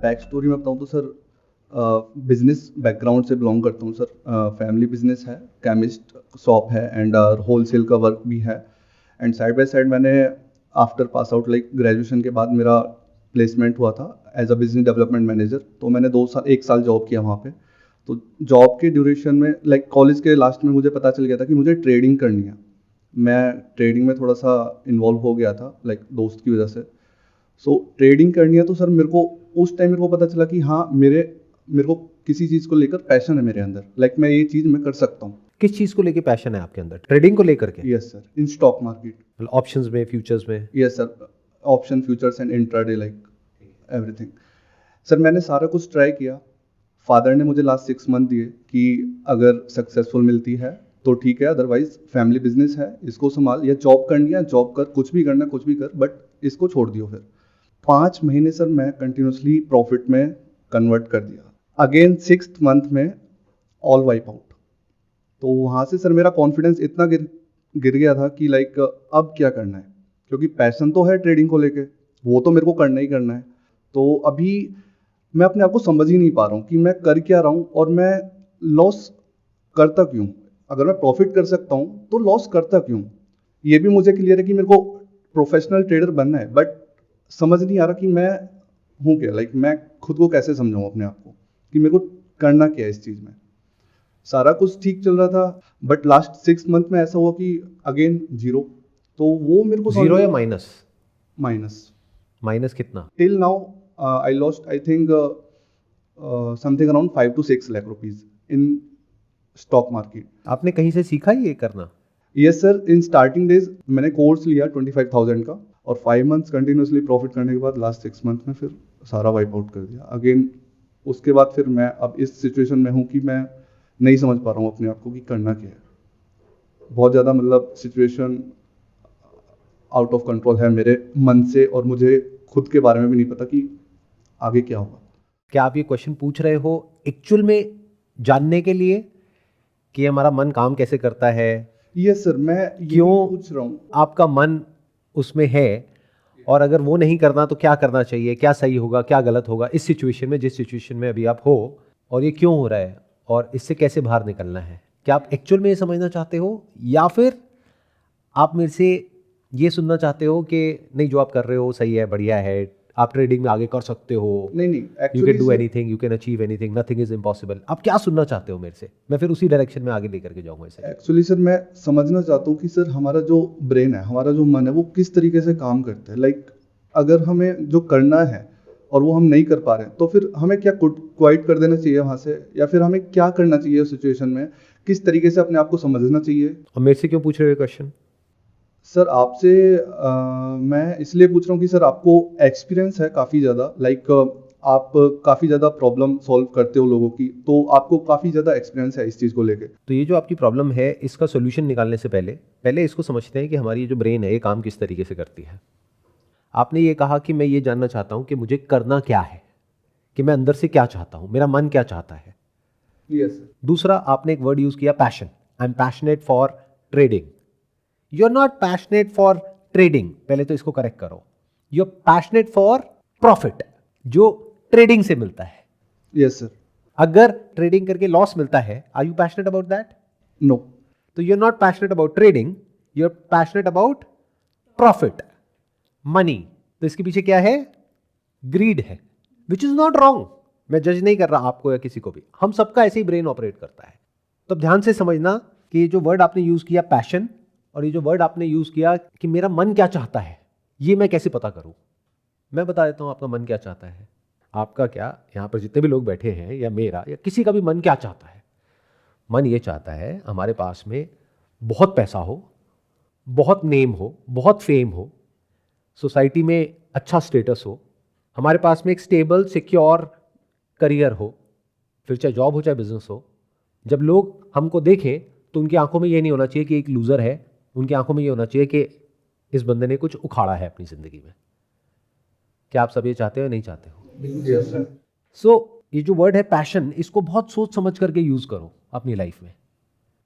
Back story में बताऊँ तो सर बिजनेस बैकग्राउंड से बिलोंग करता हूँ सर। फैमिली बिजनेस है, केमिस्ट शॉप है एंड होलसेल का वर्क भी है। एंड साइड बाय साइड मैंने after pass out like graduation के बाद मेरा प्लेसमेंट हुआ था as a business development manager. तो मैंने 1 साल जॉब किया वहाँ पे। तो जॉब के ड्यूरेशन में लाइक कॉलेज के लास्ट में मुझे पता चल गया था कि मुझे ट्रेडिंग करनी है। मैं ट्रेडिंग में थोड़ा सा इन्वॉल्व हो गया था लाइक दोस्त की वजह से। सो ट्रेडिंग करनी है तो सर मेरे को उस टाइम मेरे को पता चला कि हाँ मेरे को किसी चीज़ को लेकर पैशन है मेरे अंदर, लाइक मैं ये चीज़ मैं कर सकता हूँ। किस चीज को लेके पैशन है आपके अंदर? ट्रेडिंग को लेकर के? Yes sir, in stock market. मतलब ऑप्शंस में, फ्यूचर्स में? Yes sir, option futures and intraday like everything. Sir मैंने सारा कुछ ट्राई किया। फादर ने मुझे लास्ट 6 मंथ दिए कि अगर सक्सेसफुल मिलती है तो ठीक है, अदरवाइज फैमिली बिजनेस है, इसको संभाल, या जॉब करनी है जॉब कर, कुछ भी करना कुछ भी कर, बट इसको छोड़ दियो। फिर 5 महीने सर मैं कंटिन्यूसली प्रॉफिट में कन्वर्ट कर दिया। अगेन 6th मंथ में ऑल वाइप आउट। तो वहाँ से सर मेरा कॉन्फिडेंस इतना गिर गया था कि लाइक अब क्या करना है, क्योंकि पैशन तो है ट्रेडिंग को लेके, वो तो मेरे को करना ही करना है। तो अभी मैं अपने आप को समझ ही नहीं पा रहा हूँ कि मैं कर क्या रहा हूँ और मैं लॉस करता क्यों। अगर मैं प्रॉफिट कर सकता हूँ तो लॉस करता क्यों। ये भी मुझे क्लियर है कि मेरे को प्रोफेशनल ट्रेडर बनना है, बट समझ नहीं आ रहा कि मैं हूँ क्या, लाइक मैं खुद को कैसे समझाऊँ अपने आप को कि मेरे को करना क्या है इस चीज़ में। सारा कुछ ठीक चल रहा था, बट लास्ट 6 मंथ में ऐसा हुआ कि अगेन जीरो। तो वो मेरे को जीरो या माइनस? माइनस। माइनस कितना? Till now I lost I think something around 5 to 6 lakh rupees in stock market. आपने कहीं से सीखा ये करना? Yes sir, in starting days मैंने कोर्स लिया 25,000 का, और 5 मंथ्स कंटिन्यूसली प्रॉफिट करने के बाद लास्ट 6 मंथ में फिर सारा वाइप आउट कर दिया अगेन। उसके बाद फिर मैं अब इस सिचुएशन में हूँ कि मैं नहीं समझ पा रहा हूँ अपने आप को कि करना क्या है। बहुत ज़्यादा मतलब सिचुएशन आउट ऑफ कंट्रोल है मेरे मन से, और मुझे खुद के बारे में भी नहीं पता कि आगे क्या होगा। क्या आप ये क्वेश्चन पूछ रहे हो एक्चुअल में जानने के लिए कि हमारा मन काम कैसे करता है? यस सर, मैं क्यों पूछ रहा हूँ। आपका मन उसमें है, और अगर वो नहीं करना तो क्या करना चाहिए, क्या सही होगा, क्या गलत होगा इस सिचुएशन में, जिस सिचुएशन में अभी आप हो, और ये क्यों हो रहा है और इससे कैसे बाहर निकलना है। क्या आप एक्चुअल में ये समझना चाहते हो, या फिर आप मेरे से ये सुनना चाहते हो कि नहीं जो आप कर रहे हो सही है, बढ़िया है, आप ट्रेडिंग में आगे कर सकते हो, नहीं you can do anything, you can achieve anything, nothing is impossible. आप क्या सुनना चाहते हो मेरे से? मैं फिर उसी डायरेक्शन में आगे लेकर के जाऊंगा इसे। एक्चुअली सर मैं समझना चाहता हूँ कि सर हमारा जो ब्रेन है, हमारा जो मन है, वो किस तरीके से काम करता है। लाइक अगर हमें जो करना है और वो हम नहीं कर पा रहे हैं, तो फिर हमें क्या क्वाइट कर देना चाहिए वहाँ से, या फिर हमें क्या करना चाहिए उस सिचुएशन में, किस तरीके से अपने आप को समझना चाहिए। और मेरे से क्यों पूछ रहे हो क्वेश्चन? सर आपसे मैं इसलिए पूछ रहा हूँ कि सर आपको एक्सपीरियंस है काफ़ी ज़्यादा, लाइक आप काफ़ी ज़्यादा प्रॉब्लम सॉल्व करते हो लोगों की, तो आपको काफ़ी ज़्यादा एक्सपीरियंस है इस चीज़ को लेके। तो ये जो आपकी प्रॉब्लम है, इसका सोल्यूशन निकालने से पहले इसको समझते हैं कि हमारी ये जो ब्रेन है ये काम किस तरीके से करती है। आपने ये कहा कि मैं ये जानना चाहता हूँ कि मुझे करना क्या है, कि मैं अंदर से क्या चाहता हूँ, मेरा मन क्या चाहता है। Yes sir. दूसरा, आपने एक वर्ड यूज किया passion. I am passionate for trading. You are not passionate for trading, पहले तो इसको करेक्ट करो। You are passionate for profit, जो ट्रेडिंग से मिलता है। Yes sir. अगर ट्रेडिंग करके लॉस मिलता है, are you passionate about that? No. तो you are not passionate about trading, you are passionate about profit, money. तो इसके पीछे क्या है? ग्रीड है, विच इज नॉट रॉन्ग। मैं जज नहीं कर रहा आपको या किसी को भी, हम सबका ऐसे ही ब्रेन ऑपरेट करता है। तो ध्यान से समझना कि ये जो वर्ड आपने यूज किया पैशन, और ये जो वर्ड आपने यूज किया कि मेरा मन क्या चाहता है, ये मैं कैसे पता करूं? मैं बता देता हूं आपका मन क्या चाहता है। आपका क्या, यहां पर जितने भी लोग बैठे हैं या मेरा या किसी का भी मन क्या चाहता है? मन ये चाहता है हमारे पास में बहुत पैसा हो, बहुत नेम हो, बहुत फेम हो, सोसाइटी में अच्छा स्टेटस हो, हमारे पास में एक स्टेबल सिक्योर करियर हो, फिर चाहे जॉब हो चाहे बिजनेस हो। जब लोग हमको देखें तो उनकी आंखों में ये नहीं होना चाहिए कि एक लूजर है, उनकी आंखों में ये होना चाहिए कि इस बंदे ने कुछ उखाड़ा है अपनी जिंदगी में। क्या आप सब ये चाहते हो, नहीं चाहते हो? Yes sir. सो ये जो वर्ड है पैशन, इसको बहुत सोच समझ करके यूज करो अपनी लाइफ में।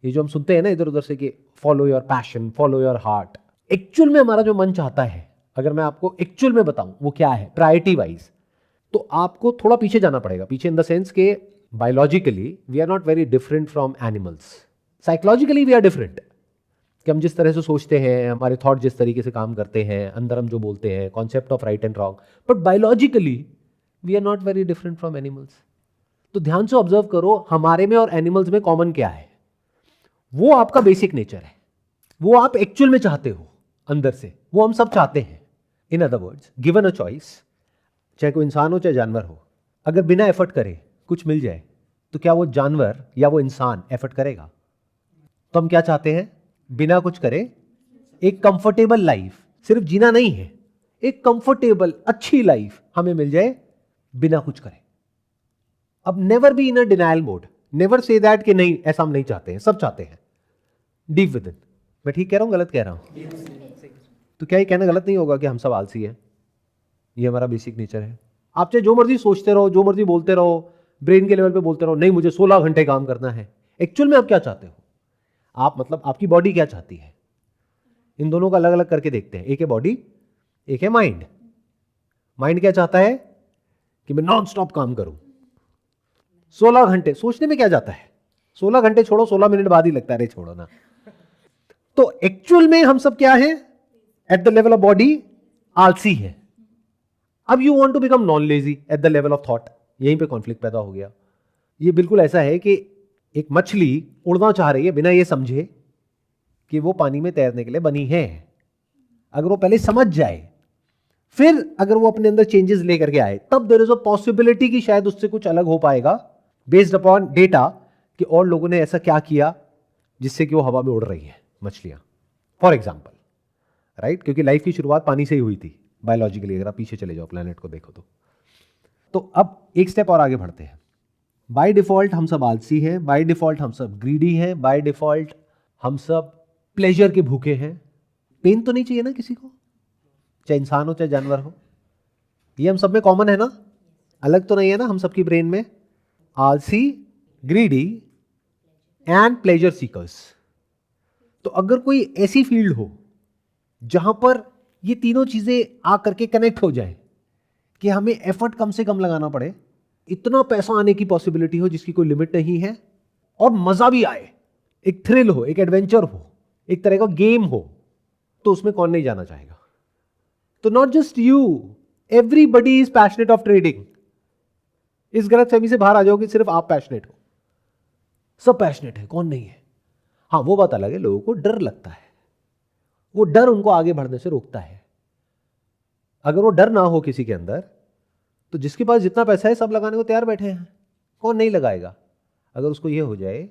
ये जो हम सुनते हैं ना इधर उधर से कि follow your passion, follow your heart, actual में हमारा जो मन चाहता है, अगर मैं आपको एक्चुअल में बताऊं वो क्या है, प्रायोरिटी वाइज, तो आपको थोड़ा पीछे जाना पड़ेगा, पीछे इन द सेंस के biologically we are not very different from animals, psychologically we are different, कि हम जिस तरह से सोचते हैं, हमारे थॉट जिस तरीके से काम करते हैं, अंदर हम जो बोलते हैं, concept of right and wrong, but biologically we are not very different from animals. तो ध्यान से ऑब्जर्व करो हमारे में और एनिमल्स में कॉमन क्या है। वो आपका बेसिक नेचर है, वो आप एक्चुअल में चाहते हो अंदर से, वो हम सब चाहते हैं। इन other words, given a choice, चाहे कोई इंसान हो चाहे जानवर हो, अगर बिना एफर्ट करे कुछ मिल जाए तो क्या वो जानवर या वो इंसान एफर्ट करेगा? तो हम क्या चाहते हैं? बिना कुछ करे एक कंफर्टेबल लाइफ, सिर्फ जीना नहीं है, एक कंफर्टेबल अच्छी लाइफ हमें मिल जाए बिना कुछ करे। अब never be in a denial mode, never say that कि नहीं ऐसा हम नहीं चाहते हैं, सब चाहते हैं डीप विद इन। मैं ठीक कह रहा हूं, गलत कह रहा हूं? तो क्या ये कहना गलत नहीं होगा कि हम सब आलसी हैं? ये हमारा बेसिक नेचर है। आप चाहे जो मर्जी सोचते रहो, जो मर्जी बोलते रहो, ब्रेन के लेवल पे बोलते रहो, नहीं मुझे 16 घंटे काम करना है, एक्चुअल में आप क्या चाहते हो? आप मतलब आपकी बॉडी क्या चाहती है? इन दोनों को अलग अलग करके देखते हैं, एक है बॉडी, एक है माइंड। माइंड क्या चाहता है? कि मैं नॉन स्टॉप काम करूं 16 घंटे। सोचने में क्या जाता है? 16 घंटे छोड़ो, 16 मिनट बाद ही लगता है, अरे छोड़ो ना। तो एक्चुअल में हम सब क्या है? At the level of body आलसी है। अब you want to become non lazy at the level of thought, यहीं पे कॉन्फ्लिक्ट पैदा हो गया। ये बिल्कुल ऐसा है कि एक मछली उड़ना चाह रही है बिना ये समझे कि वो पानी में तैरने के लिए बनी है। अगर वो पहले समझ जाए, फिर अगर वो अपने अंदर चेंजेस लेकर के आए, तब देयर इज अ पॉसिबिलिटी कि शायद उससे कुछ अलग हो पाएगा बेस्ड अपॉन डेटा कि और लोगों ने ऐसा क्या किया जिससे कि वो हवा में उड़ रही है मछलियां, फॉर एग्जाम्पल, राइट? क्योंकि लाइफ की शुरुआत पानी से ही हुई थी बायोलॉजिकली, अगर आप पीछे चले जाओ प्लेनेट को देखो तो अब एक स्टेप और आगे बढ़ते हैं। बाय डिफॉल्ट हम सब आलसी हैं, बाय डिफॉल्ट हम सब ग्रीडी हैं, बाय डिफॉल्ट हम सब प्लेजर के भूखे हैं। पेन तो नहीं चाहिए ना किसी को, चाहे इंसान हो चाहे जानवर हो, ये हम सब में कॉमन है ना, अलग तो नहीं है ना हम सबकी ब्रेन में। आलसी, ग्रीडी एंड प्लेजर सीकर्स। तो अगर कोई ऐसी फील्ड हो जहां पर ये तीनों चीजें आकर के कनेक्ट हो जाए कि हमें एफर्ट कम से कम लगाना पड़े, इतना पैसा आने की पॉसिबिलिटी हो जिसकी कोई लिमिट नहीं है, और मजा भी आए, एक थ्रिल हो, एक एडवेंचर हो, एक तरह का गेम हो, तो उसमें कौन नहीं जाना चाहेगा? तो not just you, everybody is passionate of trading. इस गलतफहमी से बाहर आ जाओ कि सिर्फ आप पैशनेट हो, सब पैशनेट है, कौन नहीं है? हाँ, वो बात अलग है, लोगों को डर लगता है, वो डर उनको आगे बढ़ने से रोकता है। अगर वो डर ना हो किसी के अंदर, तो जिसके पास जितना पैसा है सब लगाने को तैयार बैठे हैं, कौन नहीं लगाएगा? अगर उसको ये हो जाए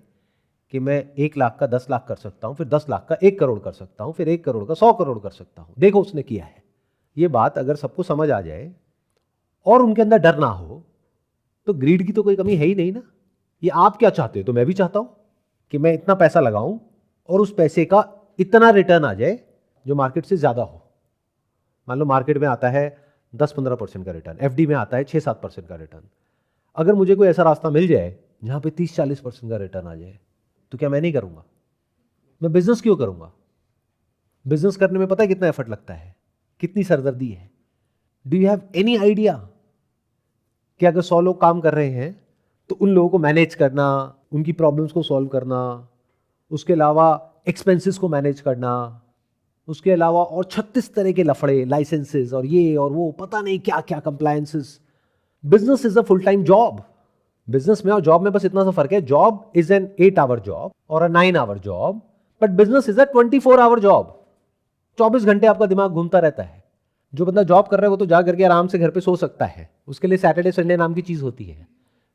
कि मैं 1 लाख का 10 लाख कर सकता हूं, फिर 10 लाख का 1 करोड़ कर सकता हूं, फिर 1 करोड़ का 100 करोड़ कर सकता हूं, देखो उसने किया है। ये बात अगर सबको समझ आ जाए और उनके अंदर डर ना हो, तो ग्रीड की तो कोई कमी है ही नहीं ना। ये आप क्या चाहते हो? तो मैं भी चाहता हूं कि मैं इतना पैसा लगाऊं और उस पैसे का इतना रिटर्न आ जाए जो मार्केट से ज्यादा हो। मान लो मार्केट में आता है 10-15% का रिटर्न, एफडी में आता है 6-7% का रिटर्न। अगर मुझे कोई ऐसा रास्ता मिल जाए जहां पे 30-40% का रिटर्न आ जाए, तो क्या मैं नहीं करूंगा? मैं बिजनेस क्यों करूंगा? बिजनेस करने में पता है कितना एफर्ट लगता है, कितनी सरदर्दी है? Do you have any idea कि अगर 100 लोग काम कर रहे हैं तो उन लोगों को मैनेज करना, उनकी प्रॉब्लम्स को सॉल्व करना, उसके अलावा एक्सपेंसेस को मैनेज करना, उसके अलावा और 36 तरह के लफड़े, लाइसेंसेस और ये और वो, पता नहीं क्या क्या compliances. Business is a full time job. Business में और जॉब में बस इतना सा फर्क है, job is an 8 hour job और a 9 hour job, but business is a 24 hour job. 24 घंटे आपका दिमाग घूमता रहता है। जो बंदा जॉब कर रहा है वो तो जा करके आराम से घर पे सो सकता है, उसके लिए सैटरडे संडे नाम की चीज होती है।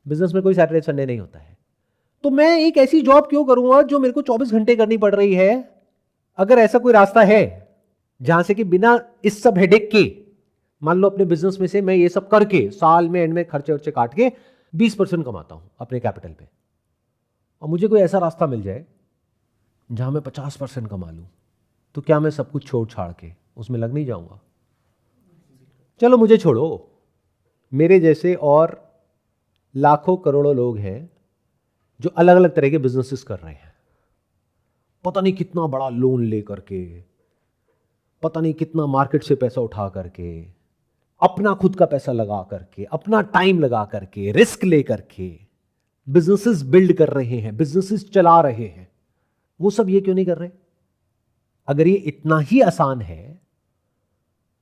बिजनेस में कोई सैटरडे संडे नहीं होता है। तो मैं एक ऐसी जॉब क्यों करूंगा जो मेरे को 24 घंटे करनी पड़ रही है? अगर ऐसा कोई रास्ता है जहां से कि बिना इस सब हेडेक के, मान लो अपने बिजनेस में से मैं ये सब करके साल में एंड में खर्चे वर्चे काट के 20% कमाता हूं अपने कैपिटल पे, और मुझे कोई ऐसा रास्ता मिल जाए जहां मैं 50% कमा लूं, तो क्या मैं सब कुछ छोड़ छाड़ के उसमें लग नहीं जाऊंगा? चलो मुझे छोड़ो, मेरे जैसे और लाखों करोड़ों लोग हैं जो अलग अलग तरह के बिजनेसेस कर रहे हैं, पता नहीं कितना बड़ा लोन ले करके, पता नहीं कितना मार्केट से पैसा उठा करके, अपना खुद का पैसा लगा करके, अपना टाइम लगा करके, रिस्क ले करके बिजनेसेस बिल्ड कर रहे हैं, बिजनेसेस चला रहे हैं, वो सब ये क्यों नहीं कर रहे? अगर ये इतना ही आसान है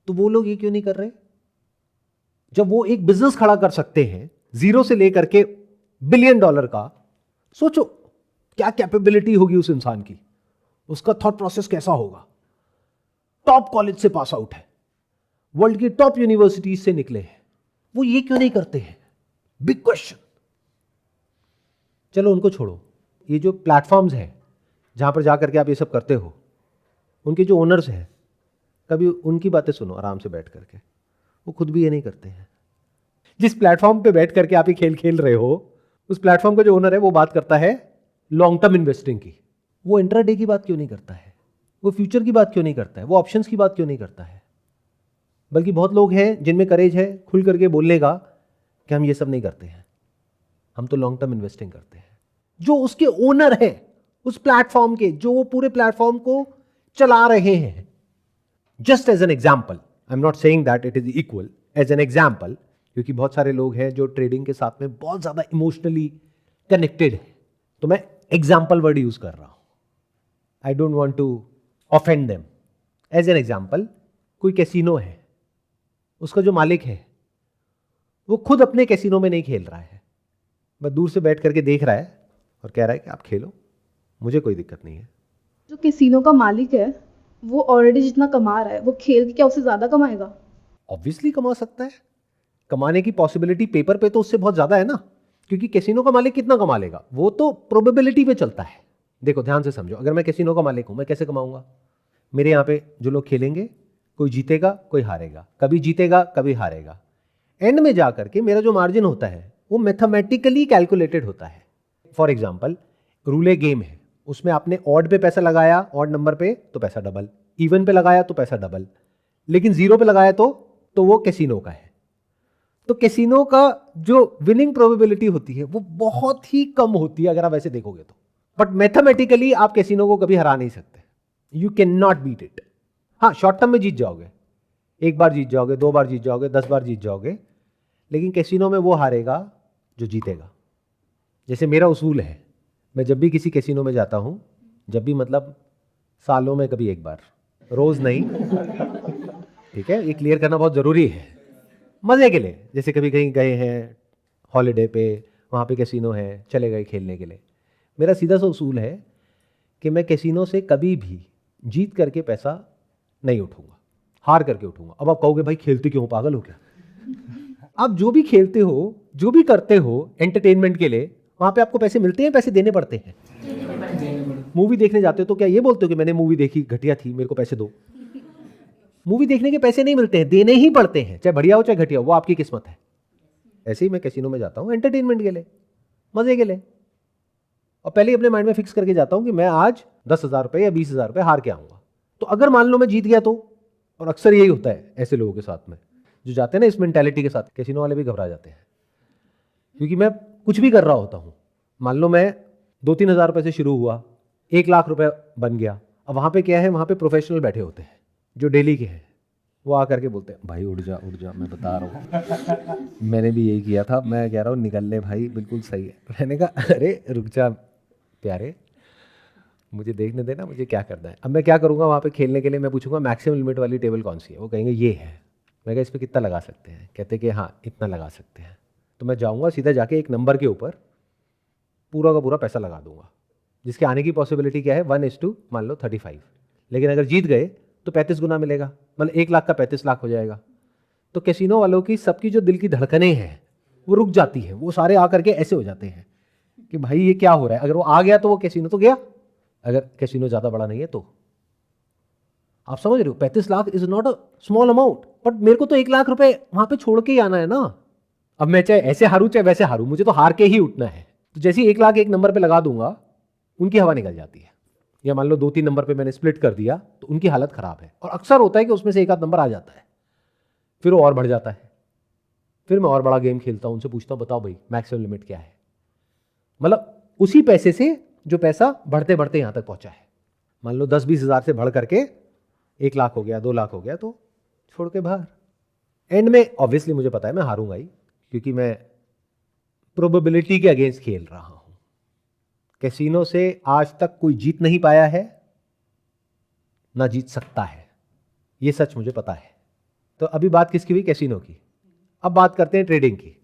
तो वो लोग ये क्यों नहीं कर रहे? जब वो एक बिजनेस खड़ा कर सकते हैं जीरो से लेकर के $1 बिलियन का, सोचो क्या कैपेबिलिटी होगी उस इंसान की, उसका थॉट प्रोसेस कैसा होगा। टॉप कॉलेज से पास आउट है, वर्ल्ड की टॉप यूनिवर्सिटीज से निकले हैं, वो ये क्यों नहीं करते हैं? Big question. चलो उनको छोड़ो, ये जो प्लेटफॉर्म्स हैं जहां पर जाकर के आप ये सब करते हो, उनके जो ओनर्स हैं, कभी उनकी बातें सुनो आराम से बैठ करके, वो खुद भी ये नहीं करते हैं। जिस प्लेटफॉर्म पे बैठ करके आप ये खेल खेल रहे हो, उस प्लेटफॉर्म का जो ओनर है वो बात करता है लॉन्ग टर्म इन्वेस्टिंग की, वो इंट्राडे की बात क्यों नहीं करता है? वो फ्यूचर की बात क्यों नहीं करता है? वो ऑप्शंस की बात क्यों नहीं करता है? बल्कि बहुत लोग हैं जिनमें करेज है खुल करके बोलने का कि हम ये सब नहीं करते हैं, हम तो लॉन्ग टर्म इन्वेस्टिंग करते हैं। जो उसके ओनर है उस प्लेटफॉर्म के, जो वो पूरे प्लेटफॉर्म को चला रहे हैं, just as an example, I am not saying that it is equal, as an example, क्योंकि बहुत सारे लोग हैं जो ट्रेडिंग के साथ में बहुत ज्यादा इमोशनली कनेक्टेड है, तो मैं एग्जाम्पल वर्ड यूज कर रहा हूं। I don't want to offend them. As an example, कोई कैसीनो है, उसका जो मालिक है वो खुद अपने कैसीनो में नहीं खेल रहा है, बस दूर से बैठ करके देख रहा है और कह रहा है कि आप खेलो, मुझे कोई दिक्कत नहीं है। जो कैसीनो का मालिक है वो ऑलरेडी जितना कमा रहा है, वो खेल के क्या उससे ज्यादा कमाएगा? ऑब्वियसली कमा सकता है, कमाने की पॉसिबिलिटी पेपर पे तो उससे बहुत ज्यादा है ना, क्योंकि कैसीनो का मालिक कितना कमा लेगा वो तो प्रोबेबिलिटी पे चलता है। देखो ध्यान से समझो, अगर मैं कैसीनो का मालिक हूं, मैं कैसे कमाऊंगा? मेरे यहाँ पे जो लोग खेलेंगे, कोई जीतेगा कोई हारेगा, कभी जीतेगा कभी हारेगा, एंड में जाकर के मेरा जो मार्जिन होता है वो मैथमेटिकली कैलकुलेटेड होता है। फॉर एग्जाम्पल, रूले गेम है, उसमें आपने ऑड पे पैसा लगाया, ऑड नंबर पे, तो पैसा डबल, इवन पे लगाया तो पैसा डबल, लेकिन जीरो पे लगाया तो वो कैसीनो का है। तो कैसीनो का जो विनिंग प्रोबेबिलिटी होती है वो बहुत ही कम होती है अगर आप ऐसे देखोगे तो, बट मैथमेटिकली आप कैसीनो को कभी हरा नहीं सकते, you can not beat it. हाँ, शॉर्ट टर्म में जीत जाओगे, एक बार जीत जाओगे, 2 बार जीत जाओगे, 10 बार जीत जाओगे, लेकिन कैसीनो में वो हारेगा जो जीतेगा। जैसे मेरा उसूल है, मैं जब भी किसी कैसीनो में जाता हूं, जब भी मतलब सालों में कभी एक बार, रोज नहीं, ठीक है, ये क्लियर करना बहुत जरूरी है, मजे के लिए। जैसे कभी कहीं गए हैं हॉलीडे पे, वहां पे कैसीनो है, चले गए खेलने के लिए, मेरा सीधा सा उसूल है कि मैं कैसीनो से कभी भी जीत करके पैसा नहीं उठूंगा, हार करके उठूंगा। अब आप कहोगे भाई खेलते क्यों, पागल हो क्या? आप जो भी खेलते हो, जो भी करते हो एंटरटेनमेंट के लिए, वहां पे आपको पैसे मिलते हैं, पैसे देने पड़ते हैं। मूवी देखने जाते हो तो क्या ये बोलते हो कि मैंने मूवी देखी, घटिया थी, मेरे को पैसे दो? मूवी देखने के पैसे नहीं मिलते हैं, देने ही पड़ते हैं, चाहे बढ़िया हो चाहे घटिया हो, वो आपकी किस्मत है। ऐसे ही मैं कैसीनो में जाता हूं एंटरटेनमेंट के लिए, मजे के लिए, और पहले ही अपने माइंड में फिक्स करके जाता हूं कि मैं आज 10,000 रुपए या 20,000 रुपए हार के आऊंगा। तो अगर मान लो मैं जीत गया तो, और अक्सर यही होता है ऐसे लोगों के साथ में जो जाते हैं ना इस मेंटालिटी के साथ, कैसीनो वाले भी घबरा जाते हैं, क्योंकि मैं कुछ भी कर रहा होता हूं। मान लो मैं 2-3 हज़ार रुपए से शुरू हुआ, 1 लाख रुपए बन गया। अब वहां पे क्या है, वहां पे प्रोफेशनल बैठे होते हैं जो डेली के हैं, वो आकर के बोलते हैं भाई उठ जा उठ जा, मैं बता रहा हूँ मैंने भी यही किया था, मैं कह रहा हूँ निकल ले भाई, बिल्कुल सही है। मैंने कहा अरे रुक जा प्यारे, मुझे देखने देना, मुझे क्या करना है। अब मैं क्या करूँगा, वहाँ पे खेलने के लिए मैं पूछूंगा मैक्सिमम लिमिट वाली टेबल कौन सी है, वो कहेंगे ये है। मैं कहा इस पर कितना लगा सकते हैं, कहते कि हाँ इतना लगा सकते हैं। तो मैं जाऊँगा सीधा जाके एक नंबर के ऊपर पूरा का पूरा पैसा लगा दूंगा, जिसके आने की पॉसिबिलिटी क्या है 1:, मान लो 35, लेकिन अगर जीत गए तो 35 गुना मिलेगा, मतलब 1 लाख का 35 लाख हो जाएगा। तो कैसीनो वालों की सबकी जो दिल की धड़कनें हैं वो रुक जाती है, वो सारे आकर के ऐसे हो जाते हैं कि भाई ये क्या हो रहा है। अगर वो आ गया तो वो कैसीनो तो गया, अगर कैसीनो ज्यादा बड़ा नहीं है तो। आप समझ रहे हो, 35 lakh is not a small amount, but मेरे को तो 1 लाख रुपए वहां पे छोड़ के ही आना है ना। अब मैं चाहे ऐसे हारूं चाहे वैसे हारूं, मुझे तो हार के ही उठना है। तो जैसे ही 1 लाख एक नंबर पे लगा दूंगा, उनकी हवा निकल जाती है। या मान लो 2-3 नंबर पे मैंने स्प्लिट कर दिया तो उनकी हालत खराब है, और अक्सर होता है कि उसमें से एक आध नंबर आ जाता है, फिर वो और बढ़ जाता है। फिर मैं और बड़ा गेम खेलता हूं, उनसे पूछता हूं बताओ भाई मैक्सिमम लिमिट क्या है। मतलब उसी पैसे से जो पैसा बढ़ते बढ़ते यहां तक पहुंचा है, मान लो 10-20 हज़ार से बढ़ करके 1 लाख हो गया, 2 लाख हो गया, तो छोड़ के बाहर। एंड में ऑब्वियसली मुझे पता है मैं हारूंगा ही, क्योंकि मैं प्रोबेबिलिटी के अगेंस्ट खेल रहा हूं। कैसीनो से आज तक कोई जीत नहीं पाया है, ना जीत सकता है, ये सच मुझे पता है। तो अभी बात किसकी हुई? कैसीनो की। अब बात करते हैं ट्रेडिंग की।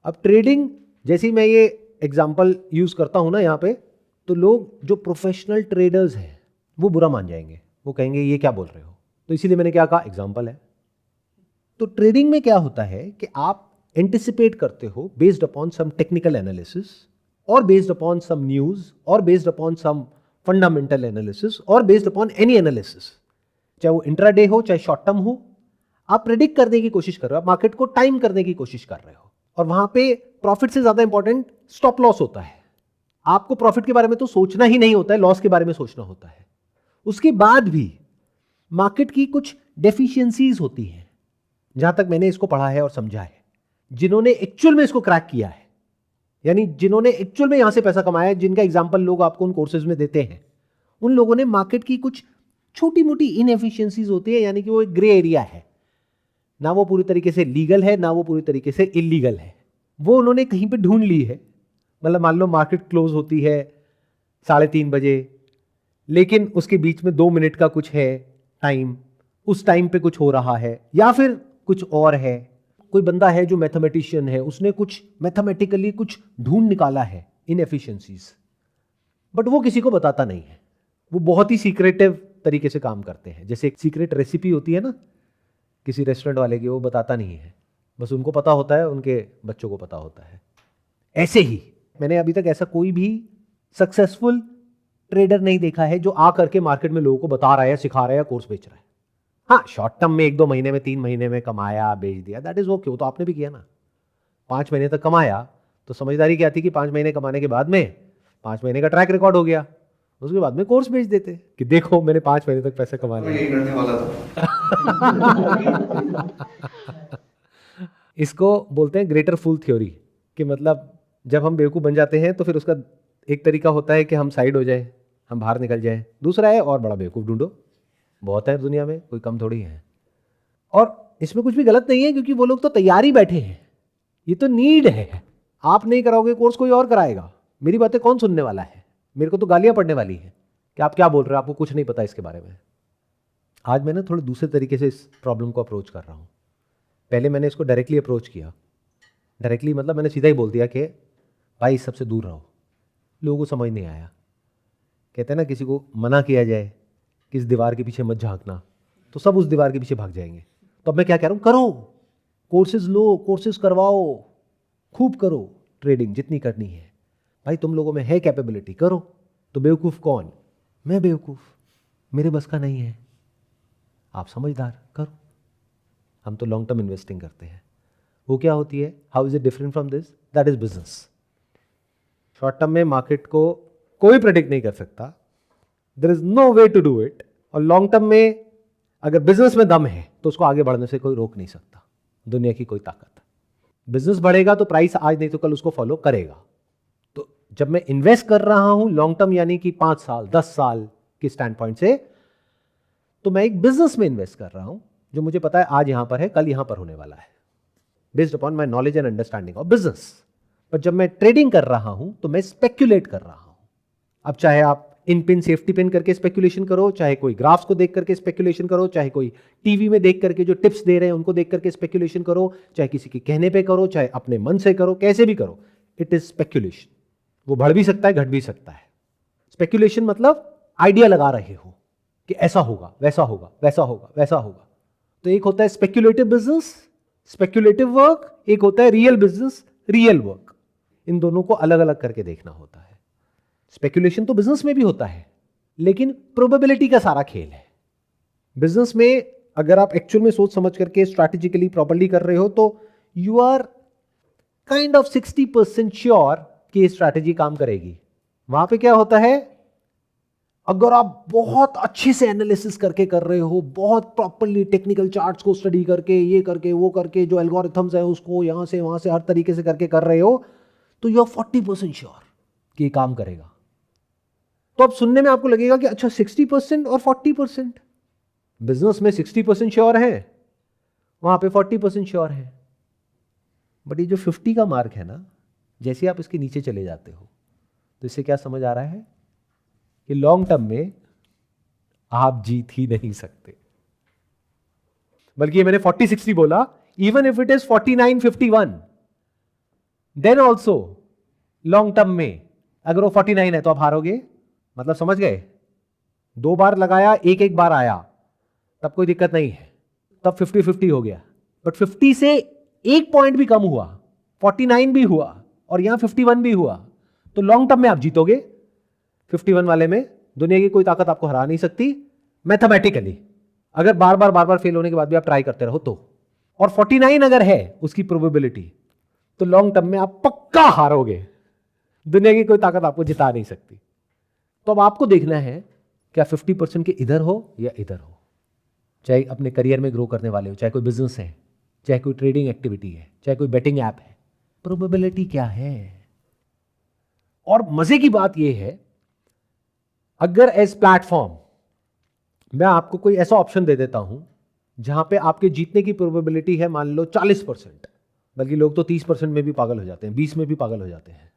अब ट्रेडिंग, जैसे ही मैं ये एग्जांपल यूज करता हूं ना यहां पे, तो लोग जो प्रोफेशनल ट्रेडर्स हैं वो बुरा मान जाएंगे, वो कहेंगे ये क्या बोल रहे हो। तो इसीलिए मैंने क्या कहा, एग्जांपल है। तो ट्रेडिंग में क्या होता है कि आप एंटिसिपेट करते हो based upon some technical analysis, और बेस्ड अपॉन सम न्यूज, और based upon some fundamental analysis, और बेस्ड अपॉन एनी एनालिसिस, चाहे वो इंट्राडे हो चाहे शॉर्ट टर्म हो, आप प्रेडिक्ट करने की कोशिश कर रहे हो, आप मार्केट को टाइम करने की कोशिश कर रहे हो। और वहां पे प्रॉफिट से ज्यादा इंपॉर्टेंट स्टॉप लॉस होता है। आपको प्रॉफिट के बारे में तो सोचना ही नहीं होता है, लॉस के बारे में सोचना होता है। उसके बाद भी मार्केट की कुछ डेफिशिएंसीज होती हैं, जहां तक मैंने इसको पढ़ा है और समझा है। जिन्होंने एक्चुअल में इसको क्रैक किया है, यानी जिन्होंने एक्चुअल में यहां से पैसा कमाया है, जिनका एग्जाम्पल लोग आपको उन कोर्सेज में देते हैं, उन लोगों ने मार्केट की कुछ छोटी मोटी इनएफिशिएंसीज होती है, यानी कि वो एक ग्रे एरिया है, ना वो पूरी तरीके से लीगल है ना वो पूरी तरीके से इलीगल है, वो उन्होंने कहीं पे ढूंढ ली है। मतलब मान लो मार्केट क्लोज होती है 3:30 बजे, लेकिन उसके बीच में 2 मिनट का कुछ है टाइम, उस टाइम पे कुछ हो रहा है, या फिर कुछ और है। कोई बंदा है जो मैथमेटिशियन है, उसने कुछ मैथमेटिकली कुछ ढूंढ निकाला है इनएफिशिएंसीज, बट वो किसी को बताता नहीं है। वो बहुत ही सीक्रेटिव तरीके से काम करते हैं। जैसे एक सीक्रेट रेसिपी होती है ना किसी रेस्टोरेंट वाले की, वो बताता नहीं है, बस उनको पता होता है, उनके बच्चों को पता होता है। ऐसे ही मैंने अभी तक ऐसा कोई भी सक्सेसफुल ट्रेडर नहीं देखा है जो आ करके मार्केट में लोगों को बता रहा है, सिखा रहा है या कोर्स बेच रहा है। हाँ, शॉर्ट टर्म में 1-2 महीने में 3 महीने में कमाया, बेच दिया, दैट इज ओके, वो तो आपने भी किया ना। 5 महीने तक कमाया तो समझदारी क्या थी कि 5 महीने कमाने के बाद में 5 महीने का ट्रैक रिकॉर्ड हो गया, उसके बाद में कोर्स बेच देते कि देखो मैंने 5 महीने तक पैसे कमा लिए। करने वाला था। इसको बोलते हैं ग्रेटर फूल थ्योरी, कि मतलब जब हम बेवकूफ़ बन जाते हैं तो फिर उसका एक तरीका होता है कि हम साइड हो जाएं, हम बाहर निकल जाएं। दूसरा है और बड़ा बेवकूफ़ ढूंढो, बहुत है दुनिया में, कोई कम थोड़ी है। और इसमें कुछ भी गलत नहीं है, क्योंकि वो लोग तो तैयारी बैठे हैं, ये तो नीड है। आप नहीं कराओगे कोर्स, कोई और कराएगा। मेरी बातें कौन सुनने वाला है? मेरे को तो गालियां पड़ने वाली है कि आप क्या बोल रहे हो, आपको कुछ नहीं पता इसके बारे में। आज मैं ना थोड़े दूसरे तरीके से इस प्रॉब्लम को अप्रोच कर रहा हूँ। पहले मैंने इसको डायरेक्टली अप्रोच किया। डायरेक्टली मतलब मैंने सीधा ही बोल दिया कि भाई इस सबसे दूर रहो। लोगों को समझ नहीं आया। कहते हैं ना, किसी को मना किया जाए कि इस दीवार के पीछे मत झांकना, तो सब उस दीवार के पीछे भाग जाएंगे। तो अब मैं क्या कह रहा हूँ, करो कोर्सेज, लो कोर्सेज करवाओ, खूब करो ट्रेडिंग जितनी करनी है। भाई तुम लोगों में है कैपेबिलिटी, करो। तो बेवकूफ़ कौन? मैं बेवकूफ़, मेरे बस का नहीं है। आप समझदार, करो। हम तो लॉन्ग टर्म इन्वेस्टिंग करते हैं। वो क्या होती है, how is it different from this? That is business. Short term में मार्केट को कोई प्रेडिक्ट नहीं कर सकता, there is no way to do it. और लॉन्ग टर्म में अगर बिजनेस में दम है तो उसको आगे बढ़ने से कोई रोक नहीं सकता, दुनिया की कोई ताकत। बिजनेस बढ़ेगा तो प्राइस आज नहीं तो कल उसको फॉलो करेगा। तो जब मैं इन्वेस्ट कर रहा हूं लॉन्ग टर्म, यानी कि 5 साल 10 साल के स्टैंड पॉइंट से, तो मैं एक बिजनेस में इन्वेस्ट कर रहा हूं जो मुझे पता है आज यहां पर है, कल यहां पर होने वाला है, based upon my knowledge and understanding of business. पर जब मैं ट्रेडिंग कर रहा हूं तो मैं स्पेक्यूलेट कर रहा हूं। अब चाहे आप इन पिन सेफ्टी पिन करके स्पेक्यूलेशन करो, चाहे कोई ग्राफ्स को देख करके स्पेक्यूलेशन करो, चाहे कोई टीवी में देख करके जो टिप्स दे रहे हैं उनको देख करके स्पेक्यूलेशन करो, चाहे किसी के कहने पे करो, चाहे अपने मन से करो, कैसे भी करो, इट इज स्पेक्यूलेशन। वो बढ़ भी सकता है, घट भी सकता है। स्पेक्यूलेशन मतलब आइडिया लगा रहे हो कि ऐसा होगा, वैसा होगा, वैसा होगा, वैसा होगा। तो एक होता है स्पेक्यूलेटिव बिजनेस, स्पेक्यूलेटिव वर्क, एक होता है रियल बिजनेस, रियल वर्क। इन दोनों को अलग अलग करके देखना होता है। स्पेक्यूलेशन तो बिजनेस में भी होता है, लेकिन प्रोबेबिलिटी का सारा खेल है। बिजनेस में अगर आप एक्चुअल में सोच समझ करके स्ट्रैटेजिकली प्रॉपर्ली कर रहे हो तो you are kind of 60% sure कि स्ट्रैटेजी काम करेगी। वहां पे क्या होता है, अगर आप बहुत अच्छे से एनालिसिस करके कर रहे हो, बहुत प्रॉपर्ली टेक्निकल चार्ट्स को स्टडी करके, ये करके वो करके, जो एल्गोरिथम्स है उसको यहां से वहां से हर तरीके से करके कर रहे हो, तो यू आर 40% श्योर कि ये काम करेगा। तो अब सुनने में आपको लगेगा कि अच्छा 60% और 40%। बिजनेस में 60% श्योर है वहां पे 40% श्योर है। बट ये जो 50 का मार्क है ना, जैसे आप इसके नीचे चले जाते हो तो इससे क्या समझ आ रहा है कि लॉन्ग टर्म में आप जीत ही नहीं सकते। बल्कि ये मैंने 40-60 बोला, even if it is 49-51 then also long term में अगर वो 49 है तो आप हारोगे। मतलब समझ गए, 2 बार लगाया, एक बार आया, तब कोई दिक्कत नहीं है, तब 50-50 हो गया। बट 50 से 1 पॉइंट भी कम हुआ, 49 भी हुआ और यहां 51 भी हुआ, तो लॉन्ग टर्म में आप जीतोगे। 51 वाले में दुनिया की कोई ताकत आपको हरा नहीं सकती मैथमेटिकली, अगर बार बार फेल होने के बाद भी आप ट्राई करते रहो तो। और 49 अगर है उसकी प्रोबेबिलिटी, तो लॉन्ग टर्म में आप पक्का हारोगे, दुनिया की कोई ताकत आपको जिता नहीं सकती। तो अब आपको देखना है क्या 50% के इधर हो या इधर हो, चाहे अपने करियर में ग्रो करने वाले हो, चाहे कोई बिजनेस है, चाहे कोई ट्रेडिंग एक्टिविटी है, चाहे कोई बेटिंग ऐप है, प्रोबेबिलिटी क्या है। और मजे की बात यह है, अगर एज प्लेटफॉर्म मैं आपको कोई ऐसा ऑप्शन दे देता हूं जहां पे आपके जीतने की प्रोबेबिलिटी है मान लो 40%, बल्कि लोग तो 30% में भी पागल हो जाते हैं, 20 में भी पागल हो जाते हैं,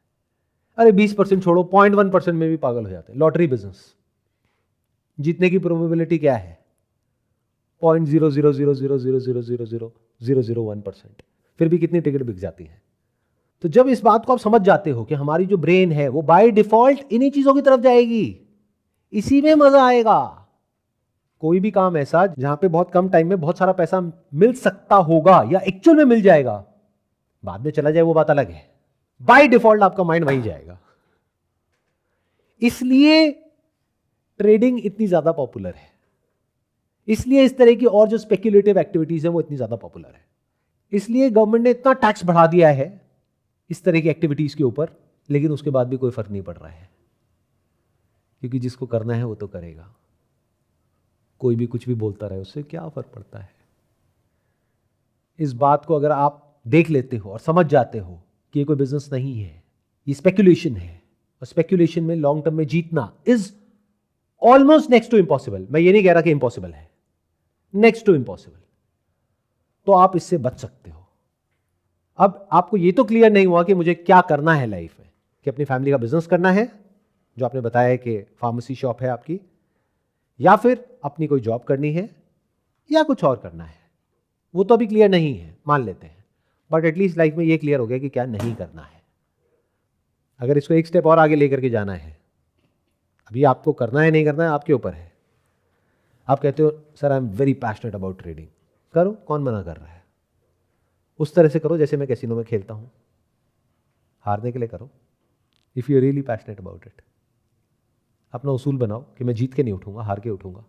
अरे 20% छोड़ो 0.1% में भी पागल हो जाते हैं। लॉटरी बिजनेस, जीतने की प्रोबेबिलिटी क्या है? 0.00000000001%, फिर भी कितनी टिकट बिक जाती है। तो जब इस बात को आप समझ जाते हो कि हमारी जो ब्रेन है वो बाय डिफॉल्ट इन्हीं चीजों की तरफ जाएगी, इसी में मजा आएगा। कोई भी काम ऐसा जहां पे बहुत कम टाइम में बहुत सारा पैसा मिल सकता होगा या एक्चुअल में मिल जाएगा, बाद में चला जाए वो बात अलग है, बाय डिफॉल्ट आपका माइंड वहीं जाएगा। इसलिए ट्रेडिंग इतनी ज्यादा पॉपुलर है, इसलिए इस तरह की और जो स्पेक्युलेटिव एक्टिविटीज है वो इतनी ज्यादा पॉपुलर है, इसलिए गवर्नमेंट ने इतना टैक्स बढ़ा दिया है इस तरह की एक्टिविटीज के ऊपर, लेकिन उसके बाद भी कोई फर्क नहीं पड़ रहा है, क्योंकि जिसको करना है वो तो करेगा। कोई भी कुछ भी बोलता रहे, उससे क्या फर्क पड़ता है। इस बात को अगर आप देख लेते हो और समझ जाते हो कि ये कोई बिजनेस नहीं है, ये स्पेक्युलेशन है, और स्पेक्युलेशन में लॉन्ग टर्म में जीतना is almost next to impossible. मैं ये नहीं कह रहा कि इम्पॉसिबल है, नेक्स्ट टू इम्पॉसिबल, तो आप इससे बच सकते हो। अब आपको ये तो क्लियर नहीं हुआ कि मुझे क्या करना है लाइफ में, कि अपनी फैमिली का बिजनेस करना है, जो आपने बताया है कि फार्मेसी शॉप है आपकी, या फिर अपनी कोई जॉब करनी है, या कुछ और करना है। वो तो अभी क्लियर नहीं है, मान लेते हैं, बट एटलीस्ट लाइफ में ये क्लियर हो गया कि क्या नहीं करना है। अगर इसको एक स्टेप और आगे लेकर के जाना है, अभी आपको करना है नहीं करना है आपके ऊपर है। आप कहते हो sir I am very passionate about trading, करो, कौन मना कर रहा है। उस तरह से करो जैसे मैं कैसीनो में खेलता हूं, हारने के लिए करो। If you really passionate about it, अपना उसूल बनाओ कि मैं जीत के नहीं उठूंगा, हार के उठूंगा।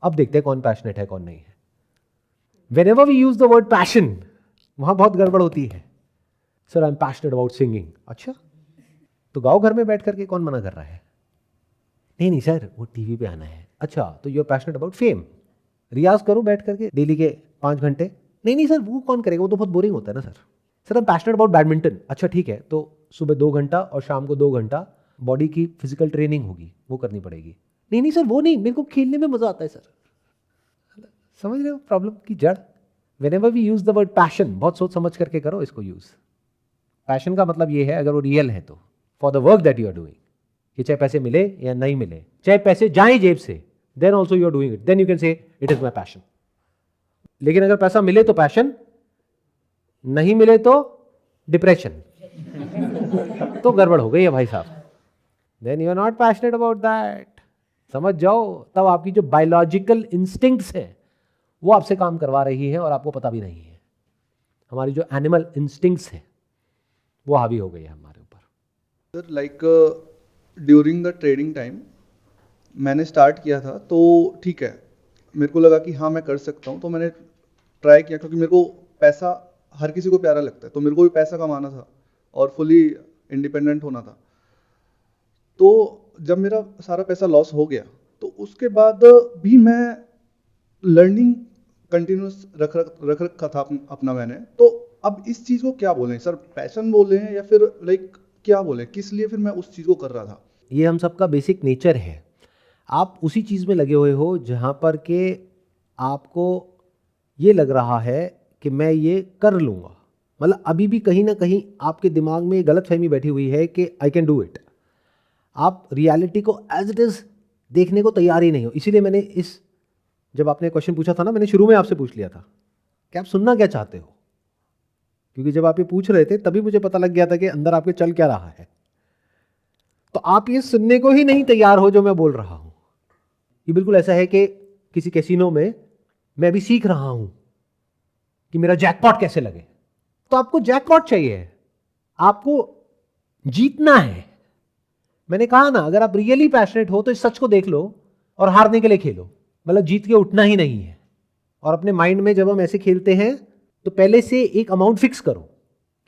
अब देखते हैं कौन पैशनेट है कौन नहीं है। Whenever we use the word passion, वहां बहुत गड़बड़ होती है। Sir I am passionate about singing, अच्छा तो गाओ घर में बैठ करके, कौन मना कर रहा है। नहीं नहीं सर वो टीवी पे आना है, अच्छा तो you are passionate about fame, रियाज करो बैठ करके डेली के 5 घंटे। नहीं नहीं सर वो कौन करेगा, वो तो बहुत बोरिंग होता है ना sir. Sir I am passionate about badminton, अच्छा ठीक है तो सुबह 2 घंटा और शाम को 2 घंटा बॉडी की फिजिकल ट्रेनिंग होगी, वो करनी पड़ेगी। नहीं नहीं सर वो नहीं, मेरे को खेलने में मजा आता है सर। समझ रहे हो प्रॉब्लम की जड़। Whenever we use the word passion, बहुत सोच समझ करके करो इसको यूज। पैशन का मतलब ये है अगर वो रियल है तो, for the work that you are doing, कि चाहे पैसे मिले या नहीं मिले, चाहे पैसे जाए जेब से, then also you are doing it, then you can say it is my passion. लेकिन अगर पैसा मिले तो पैशन, नहीं मिले तो डिप्रेशन, तो गड़बड़ हो गई है भाई साहब, then you are not passionate about that. समझ जाओ, तब आपकी जो बायोलॉजिकल इंस्टिंक्ट्स है वो आपसे काम करवा रही है और आपको पता भी नहीं है। हमारी जो एनिमल इंस्टिंक्ट्स है वो हावी हो गई है हमारे ऊपर। Sir like during the trading time मैंने स्टार्ट किया था, तो ठीक है मेरे को लगा कि हाँ मैं कर सकता हूँ, तो मैंने ट्राई किया, क्योंकि मेरे को पैसा हर किसी को प्यारा लगता है, तो मेरे को भी पैसा कमाना था और फुली इंडिपेंडेंट होना था। तो जब मेरा सारा पैसा लॉस हो गया, तो उसके बाद भी मैं लर्निंग कंटिन्यूस रख रखा था अपना मैंने। तो अब इस चीज़ को क्या बोलें सर, पैशन बोले हैं या फिर लाइक क्या बोलें, किस लिए फिर मैं उस चीज़ को कर रहा था। ये हम सबका बेसिक नेचर है। आप उसी चीज़ में लगे हुए हो जहाँ पर के आपको ये लग रहा है कि मैं ये कर लूँगा। मतलब अभी भी कहीं ना कहीं आपके दिमाग में गलत फहमी बैठी हुई है कि आई कैन डू इट। आप रियलिटी को एज इट इज़ देखने को तैयार ही नहीं हो। इसीलिए मैंने जब आपने क्वेश्चन पूछा था ना, मैंने शुरू में आपसे पूछ लिया था कि आप सुनना क्या चाहते हो, क्योंकि जब आप ये पूछ रहे थे तभी मुझे पता लग गया था कि अंदर आपके चल क्या रहा है। तो आप ये सुनने को ही नहीं तैयार हो जो मैं बोल रहा हूं। ये बिल्कुल ऐसा है कि किसी कैसीनो में मैं भी सीख रहा हूं कि मेरा जैकपॉट कैसे लगे। तो आपको जैकपॉट चाहिए, आपको जीतना है। मैंने कहा ना, अगर आप रियली पैशनेट हो तो इस सच को देख लो और हारने के लिए खेलो, मतलब जीत के उठना ही नहीं है। और अपने माइंड में जब हम ऐसे खेलते हैं तो पहले से एक अमाउंट फिक्स करो